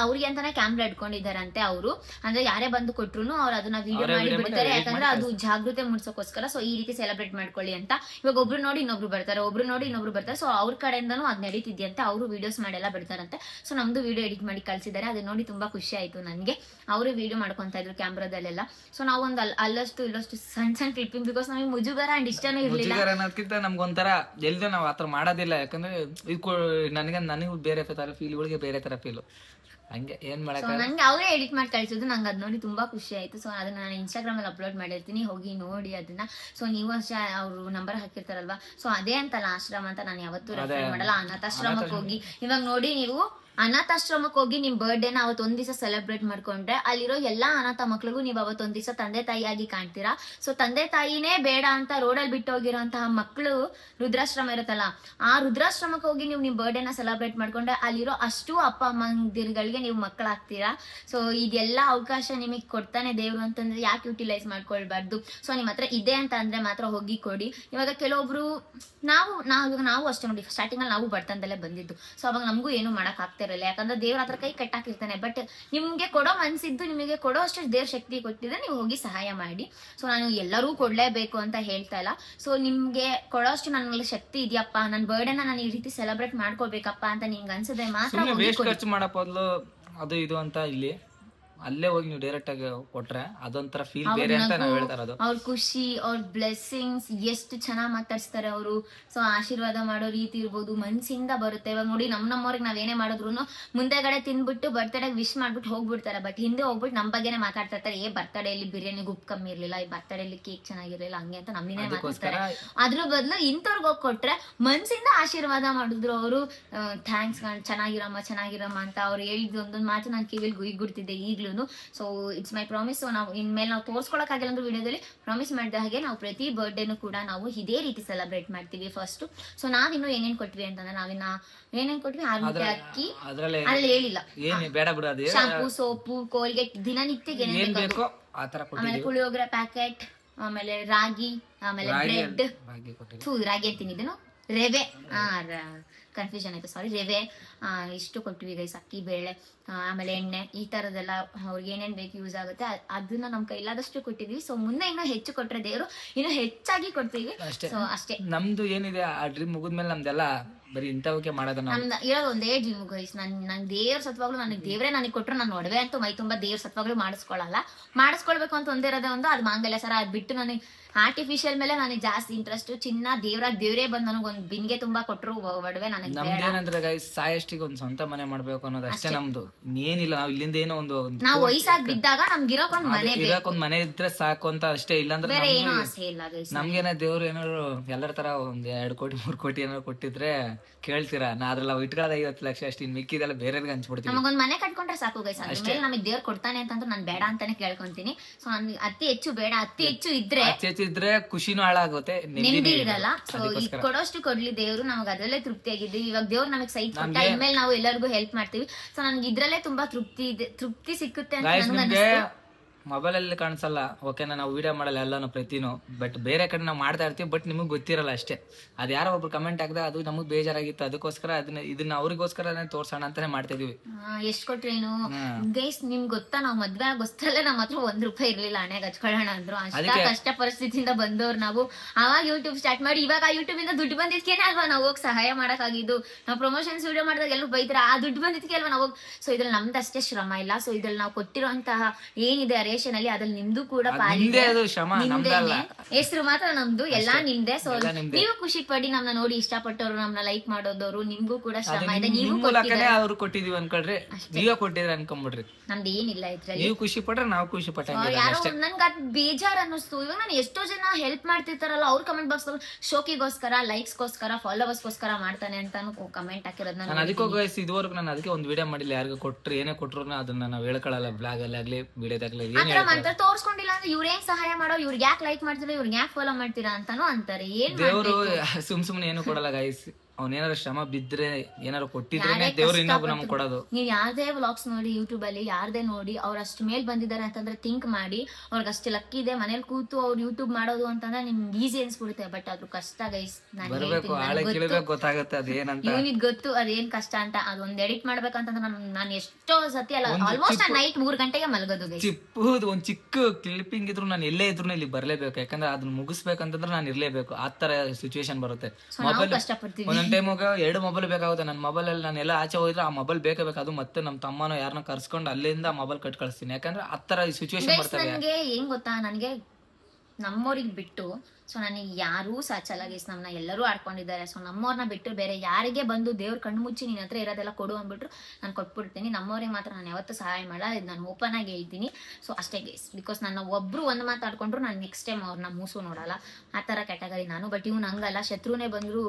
ಅವ್ರಿಗೆ ಅಂತಾನೆ ಕ್ಯಾಮ್ರಾ ಇಟ್ಕೊಂಡಿದ್ದಾರಂತೆ ಅವರು. ಅಂದ್ರೆ ಯಾರೇ ಬಂದು ಕೊಟ್ರು ಅವ್ರು ಅದನ್ನ ವಿಡಿಯೋ ಮಾಡಿ ಬಿಡ್ತಾರೆ, ಯಾಕಂದ್ರೆ ಅದು ಜಾಗೃತಿ ಮೂಡ್ಸೋಕೋಸ್ಕರ. ಸೊ ಈ ರೀತಿ ಸೆಲೆಬ್ರೇಟ್ ಮಾಡ್ಕೊಳ್ಳಿ ಅಂತ. ಇವಾಗ ಒಬ್ರು ನೋಡಿ ಇನ್ನೊಬ್ರು ಬರ್ತಾರೆ, ಒಬ್ರು ನೋಡಿ ಇನ್ನೊಬ್ರು ಬರ್ತಾರೆ. ಸೊ ಅವ್ರ ಕಡೆಯಿಂದನೂ ಅದ್ ನಡೀತಿದ್ಯಂತೆ. ಅವರು ವಿಡಿಯೋಸ್ ಮಾಡೆಲ್ಲ ಬಿಡ್ತಾರಂತೆ. ಸೊ ನಮ್ದು ವಿಡಿಯೋ ಎಡಿಟ್ ಮಾಡಿ ಕಳ್ಸಿದ್ದಾರೆ. ಅದನ್ನ ನೋಡಿ ತುಂಬಾ ಖುಷಿ ಆಯ್ತು ನನಗೆ. ಅವರು ವಿಡಿಯೋ ಮಾಡ್ಕೊಂತ ಇದ್ರು ಕ್ಯಾಮ್ರಾದಲ್ಲೆಲ್ಲ. ಸೊ ನಾವು ಒಂದು ಅಲ್ಲಷ್ಟು ಇಲ್ಲಷ್ಟು ಸಣ್ಣ ಕ್ಲಿಪ್ಪಿಂಗ್, ಬಿಕಾಸ್ ನಮಗೆ ಮುಜುಗರ ಅಂಡ್ ಇಷ್ಟನೂ ಇರ್ಲಿಲ್ಲ. ಅನ್ನೋದಕ್ಕಿಂತ ನಮ್ಗೊಂಥರ ಎಲ್ದು ನಾವು ಆತರ ಮಾಡೋದಿಲ್ಲ. ಯಾಕಂದ್ರೆ ನನಗೂ ಬೇರೆ ತರ ಫೀಲ್, ಇವಳಿಗೆ ಬೇರೆ ತರ ಫೀಲ್. ಹಂಗೆ ಏನ್ ಮಾಡಕ್ಕೆ. ನಂಗೆ ಅವರೇ ಎಡಿಟ್ ಮಾಡಿ ಕಳ್ಸಿದ್ರು, ನಂಗೆ ಅದ್ ನೋಡಿ ತುಂಬಾ ಖುಷಿ ಆಯ್ತು. ಸೊ ಅದನ್ನ ನಾನು ಇನ್ಸ್ಟಾಗ್ರಾಮ್ ಅಲ್ಲಿ ಅಪ್ಲೋಡ್ ಮಾಡಿರ್ತೀನಿ, ಹೋಗಿ ನೋಡಿ ಅದನ್ನ. ಸೊ ನೀವು ಅಷ್ಟೇ ಅವ್ರು ನಂಬರ್ ಹಾಕಿರ್ತಾರಲ್ವಾ, ಸೊ ಅದೇ ಅಂತಲ್ಲ ಆಶ್ರಮ ಅಂತ ನಾನು ಯಾವತ್ತೂ ರೆಫರ್ ಮಾಡಲ್ಲ. ಅನಾಥಾಶ್ರಮಕ್ಕೆ ಹೋಗಿ ಇವಾಗ ನೋಡಿ ನೀವು ಅನಾಥಾಶ್ರಮಕ್ಕೆ ಹೋಗಿ ನಿಮ್ ಬರ್ಡೇನ ಅವತ್ತು ಒಂದ್ ದಿವಸ ಸೆಲೆಬ್ರೇಟ್ ಮಾಡ್ಕೊಂಡ್ರೆ ಅಲ್ಲಿರೋ ಎಲ್ಲಾ ಅನಾಥ ಮಕ್ಳಿಗೂ ನೀವು ಅವತ್ತೊಂದ್ ದಿವಸ ತಂದೆ ತಾಯಿಯಾಗಿ ಕಾಣ್ತೀರಾ. ಸೊ ತಂದೆ ತಾಯಿನೇ ಬೇಡ ಅಂತ ರೋಡಲ್ಲಿ ಬಿಟ್ಟು ಹೋಗಿರೋಂತಹ ಮಕ್ಳು ವೃದ್ಧಾಶ್ರಮ ಇರುತ್ತಲ್ಲ, ಆ ವೃದ್ಧಾಶ್ರಮಕ್ಕೆ ಹೋಗಿ ನೀವು ನಿಮ್ ಬರ್ಡೇನ ಸೆಲೆಬ್ರೇಟ್ ಮಾಡ್ಕೊಂಡ್ರೆ ಅಲ್ಲಿರೋ ಅಷ್ಟು ಅಪ್ಪ ಅಮ್ಮಂದಿರ್ಗಳಿಗೆ ನೀವು ಮಕ್ಕಳಾಗ್ತೀರಾ. ಸೊ ಇದೆಲ್ಲ ಅವಕಾಶ ನಿಮಗೆ ಕೊಡ್ತಾನೆ ದೇವ್ರು ಅಂತಂದ್ರೆ ಯಾಕೆ ಯುಟಿಲೈಸ್ ಮಾಡ್ಕೊಳ್ಬಾರ್ದು. ಸೊ ನಿಮ್ ಹತ್ರ ಇದೆ ಅಂತ ಅಂದ್ರೆ ಮಾತ್ರ ಹೋಗಿ ಕೊಡಿ. ಇವಾಗ ಕೆಲವೊಬ್ರು ನಾವು ಅಷ್ಟೇ ನೋಡಿ, ಸ್ಟಾರ್ಟಿಂಗ್ ಅಲ್ಲಿ ನಾವು ಬಡತನದಲ್ಲೇ ಬಂದಿದ್ದು. ಸೊ ಅವಾಗ ನಮಗೂ ಏನು ಮಾಡಕ್ ಆಗ್ತಿರಲ್ಲ, ಯಾಕಂದ್ರೆ ದೇವ್ರ ಹತ್ರ ಕೈ ಕಟ್ಟಾಕಿರ್ತಾನೆ. ಬಟ್ ನಿಮ್ಗೆ ಕೊಡೋ ಮನ್ಸಿದ್ದು, ನಿಮಗೆ ಕೊಡೋ ಅಷ್ಟು ದೇವ್ರ ಶಕ್ತಿ ಕೊಟ್ಟಿದ್ರೆ ನೀವು ಹೋಗಿ ಸಹಾಯ ಮಾಡಿ. ಸೊ ನಾನು ಎಲ್ಲರೂ ಕೊಡ್ಲೇಬೇಕು ಅಂತ ಹೇಳ್ತಾ ಇಲ್ಲ. ಸೊ ನಿಮ್ಗೆ ಕೊಡೋ ಅಷ್ಟು ನನ್ನ ಶಕ್ತಿ ಇದೆಯಪ್ಪ, ನನ್ನ ಬರ್ಡೇನ ನಾನು ಈ ರೀತಿ ಸೆಲೆಬ್ರೇಟ್ ಮಾಡ್ಕೋಬೇಕಪ್ಪ ಅಂತ ನಿಮ್ಗೆ ಅನ್ಸಿದ್ರೆ ಮಾತ್ರ ಹೋಗಿ ವೇಸ್ಟ್ ಕೊಡಿ. ಖರ್ಚು ಮಾಡೋ ಬದಲು ಅದು ಇದು ಅಂತ ಇಲ್ಲಿ ಅಲ್ಲೇ ಹೋಗಿ ನೀವು ಡೈರೆಕ್ಟ್ ಆಗಿ ಕೊಟ್ರೆ ಅದೊಂಥರ ಫೀಲ್ ಬೇರೆ ಅಂತ ನಾವ್ ಹೇಳ್ತಾ ಇರೋದು. ಅವ್ರ ಖುಷಿ, ಅವ್ರ ಬ್ಲೆಸ್ಸಿಂಗ್ಸ್ ಎಷ್ಟು ಚೆನ್ನಾಗಿ ಮಾತಾಡ್ಸ್ತಾರೆ ಅವರು. ಸೊ ಆಶೀರ್ವಾದ ಮಾಡೋ ರೀತಿ ಇರ್ಬೋದು, ಮನ್ಸಿಂದ ಬರುತ್ತೆ. ಇವಾಗ ನೋಡಿ ನಮ್ಮವ್ರಿಗೆ ನಾವೇನೇ ಮಾಡಿದ್ರು ಮುಂದೆಗಡೆ ತಿನ್ಬಿಟ್ಟು ಬರ್ತ್ಡೇಗೆ ವಿಶ್ ಮಾಡ್ಬಿಟ್ಟು ಹೋಗ್ಬಿಡ್ತಾರೆ. ಬಟ್ ಹಿಂದೆ ಹೋಗ್ಬಿಟ್ಟು ನಮ್ಮ ಬಗ್ಗೆನೇ ಮಾತಾಡ್ತಾ ಇರ್ತಾರೆ. ಬರ್ತ್ಡೇಲಿ ಬಿರಿಯಾನಿ ಉಪ್ಪು ಕಮ್ಮಿ ಇರ್ಲಿಲ್ಲ, ಈ ಬರ್ತ್ಡೇಲಿ ಕೇಕ್ ಚೆನ್ನಾಗಿರ್ಲಿಲ್ಲ, ಹಂಗೆ ಅಂತ ನಮ್ಮಿನೇ ಮಾತಾಡ್ತಾರೆ. ಅದ್ರ ಬದಲು ಇಂಥವ್ರಿಗೆ ಹೋಗಿ ಕೊಟ್ರೆ ಮನ್ಸಿಂದ ಆಶೀರ್ವಾದ ಮಾಡಿದ್ರು ಅವರು. ಥ್ಯಾಂಕ್ಸ್ ಚೆನ್ನಾಗಿರಮ್ಮ ಅಂತ ಅವ್ರು ಹೇಳಿದ್ದು ಒಂದೊಂದು ಮಾತು ನಾನು ಕಿವಿಲ್ ಗುಯ್ಗುಡ್ತಿದ್ದೆ ಈಗ್ಲೂ. So it's my promise. So ನಾವು ಇನ್ಮೇಲೆ ನಾವು ತೋರ್ಸ್ಕೊಳಕ್ಕಾಗಿಲ್ಲ ಅಂದ್ರೆ ವಿಡಿಯೋದಲ್ಲಿ ಪ್ರಾಮಿಸ್ ಮಾಡಿದ ಹಾಗೆ ನಾವು ಪ್ರತಿ ಬರ್ಡೇನು ಕೂಡ ನಾವು ಇದೇ ರೀತಿ ಸೆಲೆಬ್ರೇಟ್ ಮಾಡ್ತೀವಿ ಫಸ್ಟ್. ಸೊ ನಾವಿನ್ನು ಏನೇನ್ ಕೊಟ್ವಿ ಅಂತಂದ್ರೆ ಏನೇನ್ ಕೊಟ್ವಿ, 6 ಮೂಟೆ ಅಕ್ಕಿ, ಅದ್ರಲ್ಲಿ ಹೇಳಿಲ್ಲ, ಬೇಡ ಬಿಡು, ಅದು ಶಾಂಪೂ, ಸೋಪು, ಕೋಲ್ಗೇಟ್, ದಿನನಿತ್ಯಕ್ಕೆ ಏನೇನ್ ಬೇಕೋ, ಆಮೇಲೆ ಪುಳಿಯೋಗರೆ ಪ್ಯಾಕೆಟ್, ಆಮೇಲೆ ರಾಗಿ, ಆಮೇಲೆ ಬ್ರೆಡ್, ರಾಗಿ ಅಂತೀನಿ, ರವೆ, ಕನ್ಫ್ಯೂಷನ್ ಆಯ್ತು, ಸಾರಿ, ರವೆ, ಇಷ್ಟು ಕೊಟ್ಟಿವಿ ಗೈಸ್, ಅಕ್ಕಿ, ಬೇಳೆ, ಆಮೇಲೆ ಎಣ್ಣೆ, ಈ ತರದೆಲ್ಲ ಅವ್ರಿಗೆ ಏನೇನ್ ಬೇಕು ಯೂಸ್ ಆಗುತ್ತೆ ಅದನ್ನ ನಮ್ ಕೈಲಾದಷ್ಟು ಕೊಟ್ಟಿದ್ವಿ. ಸೊ ಮುಂದೆ ಇನ್ನೂ ಹೆಚ್ಚು ಕೊಟ್ರೆ ದೇವ್ರು ಇನ್ನೂ ಹೆಚ್ಚಾಗಿ ಕೊಡ್ತೀವಿ. ಸೊ ಅಷ್ಟೇ ನಮ್ದು ಏನಿದೆ ಆ ಡ್ರೀಮ್ ಮುಗಿದ್ಮೇಲೆ ನಮ್ದೆಲ್ಲ ಬರೀ ಇಂಥವಕ್ಕೆ ಮಾಡೋದು. ನಮ್ದು ಇರೋದು ಒಂದೇ ಡ್ರೀಮ್ ಗೈಸ್. ನಂಗೆ ದೇವ್ರ ಸತ್ವಾಗ್ಲು ದೇವ್ರೆ ನನಗೆ ಕೊಟ್ಟರು, ನಾನು ಒಡವೆ ಅಂತೂ ಮೈ ತುಂಬಾ ದೇವ್ರ ಸತ್ವಾಗ್ಲು ಮಾಡಿಸ್ಕೊಳ್ಬೇಕು ಅಂತ ಒಂದಿರೋದೇ ಒಂದು, ಅದು ಮಾಂಗಲ್ಯ ಸರ. ಅದ್ ಬಿಟ್ಟು ನನಗೆ ಆರ್ಟಿಫಿಷಿಯಲ್ ಮೇಲೆ ನನಗೆ ಜಾಸ್ತಿ ಇಂಟ್ರೆಸ್ಟ್. ಚಿನ್ನ ದೇವ್ರೇ ಬಂದು ನನಗೆ ಒಂದು ಬಿನ್ಗೆ ತುಂಬಾ ಕೊಟ್ಟರು, ಒಡವೆ ನನಗೆ ನಮ್ದೇನಂದ್ರೆ ಗೈಸ್ ಸಾಯಷ್ಟಿಗೆ ಒಂದು ಸ್ವಂತ ಮನೆ ಮಾಡ್ಬೇಕು ಅನ್ನೋದು ಅಷ್ಟೇ ನಮ್ದು. ಏನಿಲ್ಲ, ನಾವ್ ಇಲ್ಲಿಂದ ಏನೋ ಒಂದು ನಾವು ವಯಸ್ಸಾಗಿ ಬಿದ್ದಾಗ ನಮ್ಗೆ ಇರೋಕೊಂದ್ ಮನೆ ಇದ್ರೆ ಸಾಕು ಅಂತ ಅಷ್ಟೇ. ಇಲ್ಲಾಂದ್ರೆ ಬೇರೆ ಏನೋ ಆಸೆ ಇಲ್ಲ ಗೈಸ್. ನಮ್ಗೇನ ದೇವ್ರು ಏನಾದ್ರು ಎಲ್ಲರ ತರ ಒಂದ್ 2 ಕೋಟಿ 3 ಕೋಟಿ ಏನಾದ್ರು ಕೊಟ್ಟಿದ್ರೆ ಕೇಳ್ತೀರಾ, ನಾ ಅದ್ರಲ್ಲಿ ಇಟ್ಕೊಳ್ಳೋದು 50 ಲಕ್ಷ ಅಷ್ಟು. ಇನ್ ಮಿಕ್ಕಿದೆಲ್ಲ ಬೇರೆಯವ್ರಿಗೆ ಹಂಚ್ಬಿಡ್ತೀವಿ. ನಮಗೊಂದ್ ಮನೆ ಕಟ್ಕೊಂಡ್ರೆ ಸಾಕು ಗೈಸ್. ಅದ್ಮೇಲೆ ನಮಗೆ ದೇವ್ರು ಕೊಡ್ತಾನೆ ಅಂತಂದ್ರೆ ನಾನು ಬೇಡ ಅಂತಾನೆ ಕೇಳ್ಕೊಂತೀನಿ. ಸೊ ನನ್ಗೆ ಅತಿ ಹೆಚ್ಚು ಬೇಡ, ಅತಿ ಹೆಚ್ಚು ಇದ್ರೆ ಖುಷಿನೂ ಹಾಳಾಗುತ್ತೆ, ನೆಮ್ಮದಿ ಇರಲ್ಲ. ಸೊ ಈಗ ಕೊಡೋಷ್ಟು ಕೊಡ್ಲಿ ದೇವ್ರು, ನಮಗ್ ಅದ್ರಲ್ಲೇ ತೃಪ್ತಿ ಆಗಿದ್ದೀವಿ. ಇವಾಗ ದೇವ್ರು ನಮಗ್ ಸೈಟ್ ಕೊಟ್ಟ, ಇನ್ಮೇಲೆ ನಾವು ಎಲ್ಲರಿಗೂ ಹೆಲ್ಪ್ ಮಾಡ್ತೀವಿ. ಸೊ ನನ್ಗೆ ಇದ್ರಲ್ಲೇ ತುಂಬಾ ತೃಪ್ತಿ ಸಿಕ್ಕುತ್ತೆ ಅಂತ ನನಗೆ ಅನಿಸ್ತು. ಮೊಬೈಲ್ ಅಲ್ಲಿ ಕಾಣಿಸಲ್ಲ, ಓಕೆನಾ, ನಾವು ವಿಡಿಯೋ ಮಾಡಲ್ಲ ಎಲ್ಲಾನು ಪ್ರತಿನೂ. ಬಟ್ ಬೇರೆ ಕಡೆ ನಾವು ಮಾಡ್ತಾ ಇರ್ತೀವಿ, ಬಟ್ ನಿಮಗೆ ಗೊತ್ತಿರಲ್ಲ ಅಷ್ಟೇ. ಅದು ಯಾರೋ ಒಬ್ರು ಕಮೆಂಟ್ ಹಾಕಿದ ಅದು ನಮಗೆ ಬೇಜಾರಾಗಿತ್ತು, ಅದಕ್ಕೋಸ್ಕರ ಇದನ್ನ ಅವ್ರಿಗೋಸ್ಕರ ತೋರ್ಸೋಣ ಅಂತಾನೆ ಮಾಡ್ತಿದೀವಿ. ಎಷ್ಟ್ ಕೊಟ್ರೇನು ಗೈಸ್ ನಿಮ್ಗೆ ಗೊತ್ತಾ, ನಾವು ಮದ್ವೆ ಆಗೋಸ್ತರಲ್ಲೇ ನಮ್ಮ ಹತ್ರ ₹1 ಇರ್ಲಿಲ್ಲ ಹಣೆಗೆ ಹಚ್ಕೊಳ್ಳೋಣ ಅಂದ್ರು. ಅಷ್ಟ ಕಷ್ಟ ಪರಿಸ್ಥಿತಿಯಿಂದ ಬಂದವ್ರು ನಾವು. ಅವಾಗ ಯೂಟ್ಯೂಬ್ ಸ್ಟಾರ್ಟ್ ಮಾಡಿ, ಇವಾಗ ಆ ಯೂಟ್ಯೂಬ್ ಇಂದ ದುಡ್ಡು ಬಂದಿದ್ಕೇನೆ ಅಲ್ವಾ ನಾವು ಹೋಗಿ ಸಹಾಯ ಮಾಡಕ್ಕಾಗಿದ್ದು. ನಾವು ಪ್ರಮೋಷನ್ಸ್ ವಿಡಿಯೋ ಮಾಡಿದಾಗ ಎಲ್ಲರೂ ಬೈತಾರೆ, ಆ ದುಡ್ಡು ಬಂದಿದ್ಕೆ ಅಲ್ವಾ ನಾವು. ಸೊ ಇದ್ರಲ್ಲಿ ನಮ್ದಷ್ಟೇ ಶ್ರಮ ಇಲ್ಲ. ಸೊ ಇದ್ರಲ್ಲಿ ನಾವು ಕೊಟ್ಟಿರುವಂತಹ ಏನಿದೆ ಅದ್ರಲ್ಲಿ ನಿಮ್ದು ಕೂಡ ಪಾಲಿದೆ. ಹೆಸರು ಮಾತ್ರ ನಮ್ದು, ಎಲ್ಲಾ ನಿಮ್ದೆ. ಸೊ ನೀವು ಖುಷಿ ಪಡಿ, ನಮ್ನ ನೋಡಿ ಇಷ್ಟಪಟ್ಟವ್ರು, ನಮ್ನ ಲೈಕ್ ಮಾಡೋದವ್ರು, ನಿಮ್ಗೂ ಕೂಡ ಶ್ರಮ ಇದೆ. ನೀವು ಅವ್ರು ಕೊಟ್ಟಿದೀವಿ ಅನ್ಕೊಳ್ರಿ, ನೀವೇ ಕೊಟ್ಟಿದ್ರೆ ಅನ್ಕೊಂಬಿಡ್ರಿ. ನಮ್ದು ಏನಿಲ್ಲ ಇದ್ರಲ್ಲಿ. ನೀವು ಖುಷಿ ಪಟ್ರೆ ನಾವು ಖುಷಿ ಪಟ್ಟ. ಯಾರೋ ನನ್ಗೆ ಅದ್ ಬೇಜಾರ್ ಅನ್ನಿಸ್ತು. ಇವಾಗ ನಾನು ಎಷ್ಟೋ ಜನ ಹೆಲ್ಪ್ ಮಾಡ್ತಿರ್ತಾರಲ್ಲ, ಅವ್ರ ಕಮೆಂಟ್ ಬಾಕ್ಸ್ ಶೋಕಿಗೋಸ್ಕರ, ಲೈಕ್ಸ್ಗೋಸ್ಕರ, ಫಾಲೋವರ್ಸ್ಗೋಸ್ಕರ ಮಾಡ್ತಾನೆ ಅಂತ ಕಮೆಂಟ್ ಹಾಕಿರೋದ್ ನಾನು ಅದಕ್ಕೋಗಿ ಇದುವರೆಗೂ ನಾನು ಅದಕ್ಕೆ ಒಂದು ವಿಡಿಯೋ ಮಾಡಿಲ್ಲ. ಯಾರಿಗೂ ಕೊಟ್ರು ಏನೇ ಕೊಟ್ರು ಅದನ್ನ ನಾವು ಹೇಳ್ಕೊಳ್ಳಲ್ಲ, ಬ್ಲಾಗ್ ಅಲ್ಲಿ ಆಗ್ಲಿ ವಿಡಿಯೋದಾಗ್ಲಿ ತೋರ್ಸ್ಕೊಂಡಿಲ್ಲ ಅಂದ್ರೆ ಇವ್ರ ಏನ್ ಸಹಾಯ ಮಾಡೋ, ಇವ್ರಿಗೆ ಯಾಕೆ ಲೈಕ್ ಮಾಡ್ತೀರಾ, ಇವ್ರಿಗೆ ಯಾಕೆ ಫಾಲೋ ಮಾಡ್ತೀರಾ ಅಂತಾನು ಅಂತಾರೆ. ಏನ್ ದೇವ್ರು ಸುಮ್ನೆ ಏನು ಕೊಡಲ್ಲ ಗೈಸ್. ಅವ್ನೇನಾರು ಶ್ರಮ ಬಿದ್ರೆ ಏನಾರು ಕೊಟ್ಟಿದ್ರೆ ದೇವ್ರು ಇನ್ನೊಬ್ಬ ನಮ್ಗೆ ಕೊಡೋದು. ನೀವ್ ಯಾರ್ದೇ ವ್ಲಾಗ್ಸ್ ನೋಡಿ, ಯೂಟ್ಯೂಬ್ ಅಲ್ಲಿ ಯಾರ್ದೇ ನೋಡಿ, ಅವ್ರ ಅಷ್ಟ್ ಮೇಲ್ ಬಂದಿದ್ದಾರೆ ಅಂತಂದ್ರೆ ಥಿಂಕ್ ಮಾಡಿ, ಅವ್ರಿಗೆ ಅಷ್ಟು ಲಕ್ಕಿ ಇದೆ ಮನೇಲಿ ಕೂತು ಅವ್ರು ಯೂಟ್ಯೂಬ್ ಮಾಡೋದು ಅಂತಂದ್ರೆ ನಿಮ್ಗೆ ಈಸಿ ಅನ್ಸ್ಬಿಡುತ್ತೆ. ಬಟ್ ಅದು ಕಷ್ಟ ಗೈಸ್. ಗೊತ್ತಾಗುತ್ತೆ ಅದೇನಂತ, ಇವ್ನಿಗೆ ಗೊತ್ತು ಅದೇನ್ ಕಷ್ಟ ಅಂತ. ಅದೊಂದ್ ಎಡಿಟ್ ಮಾಡ್ಬೇಕಂತಂದ್ರೆ ನಾನು ಎಷ್ಟೋ ಸತಿ ಅಲ್ಲ, ಆಲ್ಮೋಸ್ಟ್ ನೈಟ್ 3 ಗಂಟೆಗೆ ಮಲಗೋದು ಗೈಸ್. ಒಂದ್ ಚಿಕ್ಕ ಕ್ಲಿಪ್ಪಿಂಗ್ ಇದ್ರು ನಾನು ಎಲ್ಲೇ ಇದ್ರು ಇಲ್ಲಿ ಬರ್ಲೇಬೇಕು, ಯಾಕಂದ್ರೆ ಅದನ್ನ ಮುಗಿಸ್ಬೇಕಂತಂದ್ರೆ ನಾನು ಇರ್ಲೇಬೇಕು. ಆ ತರ ಸಿಚುವೇಶನ್ ಬರುತ್ತೆ. ಕಷ್ಟಪಡ್ತೀವಿ. ಒಂದೊಂದ್ ಟೈಮ್ 2 ಮೊಬೈಲ್ ಬೇಕಾಗುತ್ತೆ. ನನ್ನ ಮೊಬೈಲ್ ಅಲ್ಲಿ ನಾನು ಎಲ್ಲ ಆಚೆ ಹೋದ್ರೆ ಆ ಮೊಬೈಲ್ ಬೇಕೇ ಬೇಕು. ಅದು ಮತ್ತೆ ನಮ್ಮ ತಮ್ಮನೋ ಯಾರನ್ನ ಕರ್ಸ್ಕೊಂಡು ಅಲ್ಲಿಂದ ಮೊಬೈಲ್ ಕಟ್ ಕಳಿಸ್ತೀನಿ, ಯಾಕಂದ್ರೆ ಆ ತರ ಸಿಚುವೇಶನ್ ಬರ್ತದೆ. ನನಗೆ ಏನ್ ಗೊತ್ತಾ, ನನಗೆ ನಮ್ಮವ್ರಿಗೆ ಬಿಟ್ಟು, ಸೊ ನನಗೆ ಯಾರೂ ಸಾಚಲ್ಲ ಗೈಸ್. ನಮ್ಮನ್ನ ಎಲ್ಲರೂ ಆಡ್ಕೊಂಡಿದ್ದಾರೆ. ಸೊ ನಮ್ಮವ್ರನ್ನ ಬಿಟ್ಟು ಬೇರೆ ಯಾರಿಗೆ ಬಂದು ದೇವ್ರ ಕಣ್ಣು ಮುಚ್ಚಿ ನಿನ್ನ ಹತ್ರ ಇರೋದೆಲ್ಲ ಕೊಡು ಅಂದ್ಬಿಟ್ರು ನಾನು ಕೊಟ್ಬಿಡ್ತೀನಿ. ನಮ್ಮವ್ರಿಗೆ ಮಾತ್ರ ನಾನು ಯಾವತ್ತೂ ಸಹಾಯ ಮಾಡಲ್ಲ, ಇದು ನಾನು ಓಪನ್ ಆಗಿ ಹೇಳ್ತೀನಿ. ಸೊ ಅಷ್ಟೇ ಗೈಸ್. ಬಿಕಾಸ್ ನನ್ನ ಒಬ್ರು ಒಂದು ಮಾತಾಡ್ಕೊಂಡ್ರು ನಾನು ನೆಕ್ಸ್ಟ್ ಟೈಮ್ ಅವ್ರನ್ನ ಮೂಸು ನೋಡಲ್ಲ, ಆ ಥರ ಕ್ಯಾಟಗರಿ ನಾನು. ಬಟ್ ಇವ್ನು ಹಂಗಲ್ಲ, ಶತ್ರುನೇ ಬಂದ್ರು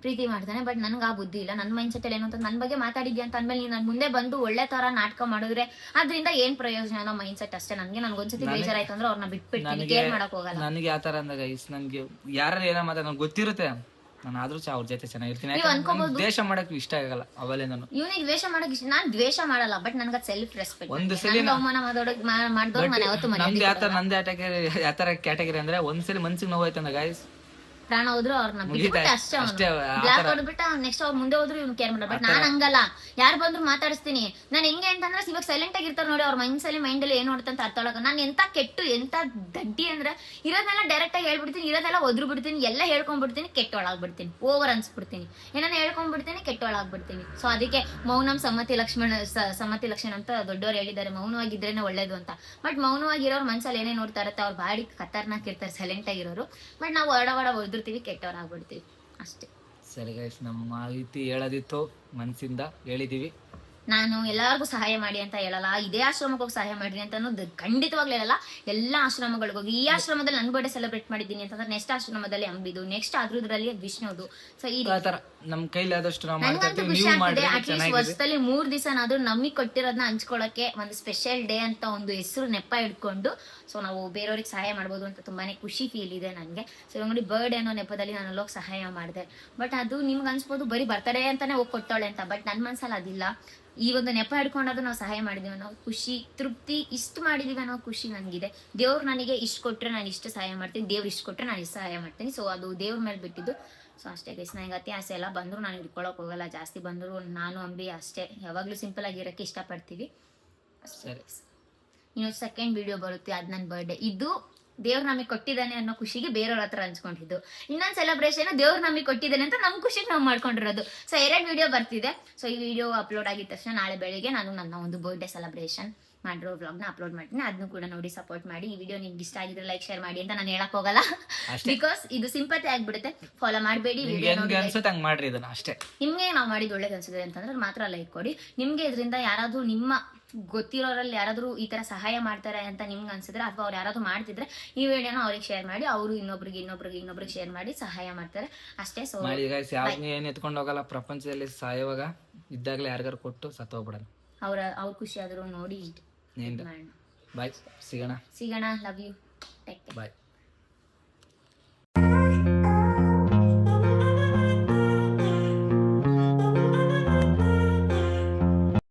ಪ್ರೀತಿ ಮಾಡ್ತಾನೆ. ಬಟ್ ನನ್ಗೆ ಆ ಬುದ್ಧಿ ಇಲ್ಲ. ನನ್ನ ಮೈಂಡ್ ಸೆಟ್ ಏನು ಅಂತ ನನ್ನ ಬಗ್ಗೆ ಮಾತಾಡಿದ್ಯಾ ಅಂತ ಅಂದ್ಮೇಲೆ ನೀನು ಮುಂದೆ ಬಂದು ಒಳ್ಳೆ ತರ ನಾಟಕ ಮಾಡಿದ್ರೆ ಅದರಿಂದ ಏನ್ ಪ್ರಯೋಜನ ಅನ್ನೋ ಮೈಂಡ್ ಸೆಟ್ ಅಷ್ಟೇ. ನನ್ಗೊಂದ್ಸತಿ ಬೇಜಾರಾಯ್ತು ಅಂದ್ರೆ ಅವ್ರನ್ನ ಬಿಟ್ಬಿಡ್ತೀನಿ, ಕೇರ್ ಮಾಡಕ್ ಹೋಗಲ್ಲ. ನನಗೆ ಯಾವ ತರ ಅಂದಾಗ ನನ್ಗೆ ಯಾರು ಏನೋ ಮಾತಾಡ ನನ್ಗೆ ಗೊತ್ತಿರುತ್ತೆ, ನಾನು ಆದ್ರೂ ಅವ್ರ ಜೊತೆ ಚೆನ್ನಾಗಿರ್ತೀನಿ. ದ್ವೇಷ ಮಾಡಕ್ ಇಷ್ಟ ಆಗಲ್ಲ ಅವೆಲ್ಲ. ನಾನು ಇವ್ನಿಗೆ ದ್ವೇಷ ಮಾಡಕ್ ಇಷ್ಟ, ನಾನ್ ದ್ವೇಷ ಮಾಡಲ್ಲ, ಬಟ್ ನನ್ಗೆ ಸೆಲ್ಫ್ ರೆಸ್ಪೆಕ್ಟ್. ಒಂದು ಸಲ ಅವಮಾನ ಮಾಡಿದವ್ರು ನಾನು ಯಾವತ್ತು ನಮ್ದು ಯಾವ ತರ ಕ್ಯಾಟಗರಿ ಅಂದ್ರೆ ಒಂದ್ಸಲಿ ಮನ್ಸಿಗೆ ನೋವಾಯ್ತು ಅಂದ ಗಾಯ್ಸ್ ಪ್ರಾಣ ಹೋದ್ರು ಅವ್ರನ್ನ ಬಿಟ್ಬಿಟ್ಟೆ ಅಷ್ಟೇ. ಬ್ಲಾಕ್ ಹೊಡ್ಬಿಟ್ಟ ನೆಕ್ಸ್ಟ್ ಅವ್ರು ಮುಂದೆ ಹೋದ್ರು ಇವ್ನು ಕೇರ್ ಮಾಡಲ್ಲ. ಬಟ್ ನಾನ್ ಹಂಗಲ್ಲ, ಯಾರು ಬಂದ್ರು ಮಾತಾಡಿಸ್ತೀನಿ. ನಾನು ಹೆಂಗೆ ಅಂತಂದ್ರೆ ಇವಾಗ ಸೈಲೆಂಟ್ ಆಗಿರ್ತಾರೆ ನೋಡಿ, ಅವ್ರ ಮೈಂಡ್ ಅಲ್ಲಿ ಏನ್ ನೋಡ್ತಂತ ಅರ್ಥ ಒಳಗ. ನಾನು ಎಂತ ಕೆಟ್ಟು ಎಂತ ದಡ್ಡಿ ಅಂದ್ರೆ ಇರೋದೆಲ್ಲ ಡೈರೆಕ್ಟ್ ಆಗಿ ಹೇಳ್ಬಿಡ್ತೀನಿ, ಇರೋದೆಲ್ಲ ಒದ್ರು ಬಿಡ್ತೀನಿ, ಎಲ್ಲ ಹೇಳ್ಕೊಂಡ್ಬಿಡ್ತೀನಿ, ಕೆಟ್ಟೊಳಾಗ್ಬಿಡ್ತೀನಿ, ಓವರ್ ಅನ್ಸ್ಬಿಡ್ತೀನಿ, ಏನಾನ ಹೇಳ್ಕೊಂಡ್ಬಿಡ್ತೀನಿ, ಕೆಟ್ಟೊಳಾಗ್ಬಿಡ್ತೀನಿ. ಸೊ ಅದಕ್ಕೆ ಮೌನಂ ಸಮ್ಮತಿ ಲಕ್ಷಣ ಅಂತ ದೊಡ್ಡವ್ರು ಹೇಳಿದ್ದಾರೆ, ಮೌನವಾಗಿದ್ರೇನೆ ಒಳ್ಳೇದು ಅಂತ. ಬಟ್ ಮೌನವಾಗಿರೋರು ಮನ್ಸಲ್ಲಿ ಏನೇ ನೋಡ್ತಾ ಇರುತ್ತೆ, ಅವ್ರ ಬಾಡಿ ಖತರ್ನಾಕ್ ಇರ್ತಾರೆ ಸೈಲೆಂಟ್ ಆಗಿರೋರು. ಬಟ್ ನಾವು ಒದ್ರುತ್ತೀವಿ, ಕೆಟ್ಟವರಾಗ್ಬಿಡ್ತೀವಿ ಅಷ್ಟೇ. ಸರಿ ಗೈಸ್, ನಮ್ಮ ಮಾಹಿತಿ ಹೇಳೋದಿತ್ತು, ಮನ್ಸಿಂದ ಹೇಳಿದೀವಿ. ನಾನು ಎಲ್ಲರಿಗೂ ಸಹಾಯ ಮಾಡಿ ಅಂತ ಹೇಳಲ್ಲ, ಇದೇ ಆಶ್ರಮಕ್ಕೆ ಹೋಗಿ ಸಹಾಯ ಮಾಡ್ರಿ ಅಂತ ಅನ್ನೋದು ಖಂಡಿತವಾಗ್ಲೂ ಹೇಳಲ್ಲ. ಎಲ್ಲಾ ಆಶ್ರಮಗಳಿಗೆ ಹೋಗಿ, ಈ ಆಶ್ರಮದಲ್ಲಿ ನನ್ನ ಬರ್ಡೇ ಸೆಲೆಬ್ರೇಟ್ ಮಾಡಿದ್ದೀನಿ ಅಂತಂದ್ರೆ ನೆಕ್ಸ್ಟ್ ಆಶ್ರಮದಲ್ಲಿ ಅಂಬಿದು, ನೆಕ್ಸ್ಟ್ ಅದ್ರದ್ರಲ್ಲಿ ವಿಷ್ಣುದು. ಸೊ ಈ ತರ ನಮ್ ಕೈಲಿ ಆದಷ್ಟು ನಾವು ನನಗಂತೂ ಖುಷಿ ಆಗ್ತಿದೆ. ಅಟ್ಲೀಸ್ಟ್ ವರ್ಷದಲ್ಲಿ 3 ದಿವಸನಾದ್ರೂ ನಮಗೆ ಕೊಟ್ಟಿರೋದನ್ನ ಹಂಚ್ಕೊಳ್ಳೋಕೆ ಒಂದು ಸ್ಪೆಷಲ್ ಡೇ ಅಂತ ಒಂದು ಹೆಸರು ನೆಪ ಇಟ್ಕೊಂಡು ಸೊ ನಾವು ಬೇರೆಯವ್ರಿಗೆ ಸಹಾಯ ಮಾಡ್ಬೋದು ಅಂತ ತುಂಬಾನೇ ಖುಷಿ ಫೀಲ್ ಇದೆ ನನಗೆ. ಸೊ ಇವಾಗ ಬರ್ಡೇ ಅನ್ನೋ ನೆಪದಲ್ಲಿ ನಾನು ಅಲ್ಲೋಗಿ ಸಹಾಯ ಮಾಡಿದೆ. ಬಟ್ ಅದು ನಿಮ್ಗೆ ಅನ್ಸ್ಬೋದು ಬರೀ ಬರ್ತಡೇ ಅಂತಾನೆ ಹೋಗಿ ಕೊಟ್ಟವಳೆ ಅಂತ. ಬಟ್ ನನ್ನ ಮನ್ಸಲ್ಲಿ ಅದಿಲ್ಲ. ಈ ಒಂದು ನೆಪ ಹಿಡ್ಕೊಂಡಾದ್ರೂ ನಾವು ಸಹಾಯ ಮಾಡಿದೀವಿ ಅನ್ನೋ ಖುಷಿ, ತೃಪ್ತಿ, ಇಷ್ಟು ಮಾಡಿದೀವಿ ಅನ್ನೋ ಖುಷಿ ನನಗಿದೆ. ದೇವ್ರು ನನಗೆ ಇಷ್ಟು ಕೊಟ್ಟರೆ ನಾನು ಇಷ್ಟು ಸಹಾಯ ಮಾಡ್ತೀನಿ, ದೇವ್ರು ಇಷ್ಟು ಕೊಟ್ಟರೆ ನಾನು ಇಷ್ಟು ಸಹಾಯ ಮಾಡ್ತೀನಿ. ಸೊ ಅದು ದೇವ್ರ ಮೇಲೆ ಬಿಟ್ಟಿದ್ದು. ಸೊ ಅಷ್ಟೇ ಗೈಸ್, ನನಗೆ ಅತಿ ಆಸೆ ಎಲ್ಲ ಬಂದರೂ ನಾನು ಹಿಡ್ಕೊಳಕ್ ಹೋಗಲ್ಲ. ಜಾಸ್ತಿ ಬಂದರೂ ನಾನು ಅಂಬಿ ಅಷ್ಟೇ ಯಾವಾಗಲೂ ಸಿಂಪಲ್ ಆಗಿರೋಕ್ಕೆ ಇಷ್ಟಪಡ್ತೀವಿ. ಸರಿ, ಇನ್ನೊಂದು ಸೆಕೆಂಡ್ ವಿಡಿಯೋ ಬರುತ್ತೆ, ಅದು ನನ್ನ ಬರ್ಡೇ. ಇದು ದೇವ್ರು ನಮಗೆ ಕೊಟ್ಟಿದ್ದಾನೆ ಅನ್ನೋ ಖುಷಿಗೆ ಬೇರೆಯವ್ರ ಹತ್ರ ಹಂಚ್ಕೊಂಡಿದ್ದು. ಇನ್ನೊಂದು ಸೆಲೆಬ್ರೇಷನ್ ದೇವ್ರು ನಮಗೆ ಕೊಟ್ಟಿದ್ದಾನೆ ಅಂತ ನಮ್ಮ ಖುಷಿಗೆ ನಾವು ಮಾಡ್ಕೊಂಡಿರೋದು. ಸೊ 2 ವಿಡಿಯೋ ಬರ್ತಿದೆ. ಸೊ ಈ ವಿಡಿಯೋ ಅಪ್ಲೋಡ್ ಆಗಿದ ತಕ್ಷಣ ನಾಳೆ ಬೆಳಿಗ್ಗೆ ನಾನು ನನ್ನ ಒಂದು ಬರ್ಡೇ ಸೆಲೆಬ್ರೇಷನ್ ಮಾಡಿರೋ ವ್ಲಾಗ್ನ ಅಪ್ಲೋಡ್ ಮಾಡ್ತೀನಿ. ಅದನ್ನು ಕೂಡ ನೋಡಿ ಸಪೋರ್ಟ್ ಮಾಡಿ. ಈ ವಿಡಿಯೋ ನಿಮ್ಗೆ ಇಷ್ಟ ಆಗಿದ್ರೆ ಲೈಕ್ ಶೇರ್ ಮಾಡಿ ಅಂತ ನಾನು ಹೇಳಕ್ ಹೋಗಲ್ಲ, ಬಿಕಾಸ್ ಇದು ಸಿಂಪತಿ ಆಗ್ಬಿಡುತ್ತೆ. ಫಾಲೋ ಮಾಡಬೇಡಿ. ನಿಮ್ಗೆ ನಾವು ಮಾಡಿದ್ ಒಳ್ಳೇದು ಅನ್ಸಿದೆ ಅಂತಂದ್ರೆ ಮಾತ್ರ ಲೈಕ್ ಕೊಡಿ. ನಿಮ್ಗೆ ಇದರಿಂದ ಯಾರಾದ್ರೂ ನಿಮ್ಮ ಗೊತ್ತಿರೋರಲ್ಲಿ ಯಾರಾದ್ರೂ ಈ ತರ ಸಹಾಯ ಮಾಡ್ತಾರೆ ಅಂತ ನಿಮ್ಗೆ ಅನ್ಸಿದ್ರೆ, ಅಥವಾ ಅವ್ರು ಯಾರಾದ್ರೂ ಮಾಡ್ತಿದ್ರೆ ಈ ವಿಡಿಯೋನ ಅವ್ರಿಗೆ ಶೇರ್ ಮಾಡಿ, ಅವರು ಇನ್ನೊಬ್ರಿಗೆ ಶೇರ್ ಮಾಡಿ ಸಹಾಯ ಮಾಡ್ತಾರೆ ಅಷ್ಟೇ. ಸೊ ಏನ್ ಎತ್ಕೊಂಡು ಹೋಗಲ್ಲ ಪ್ರಪಂಚದಲ್ಲಿ, ಸಾಯುವಾಗ ಇದ್ದಾಗಲೇ ಯಾರಿಗಾರು ಕೊಟ್ಟು ಸತ್ತೋಗ್ಬಿಡಲ್ಲ. ಅವ್ರ ಖುಷಿ ಆದ್ರೂ ನೋಡಿ. ಬಾಯ್, ಸಿಗೋಣ. Love you, take care. Bye.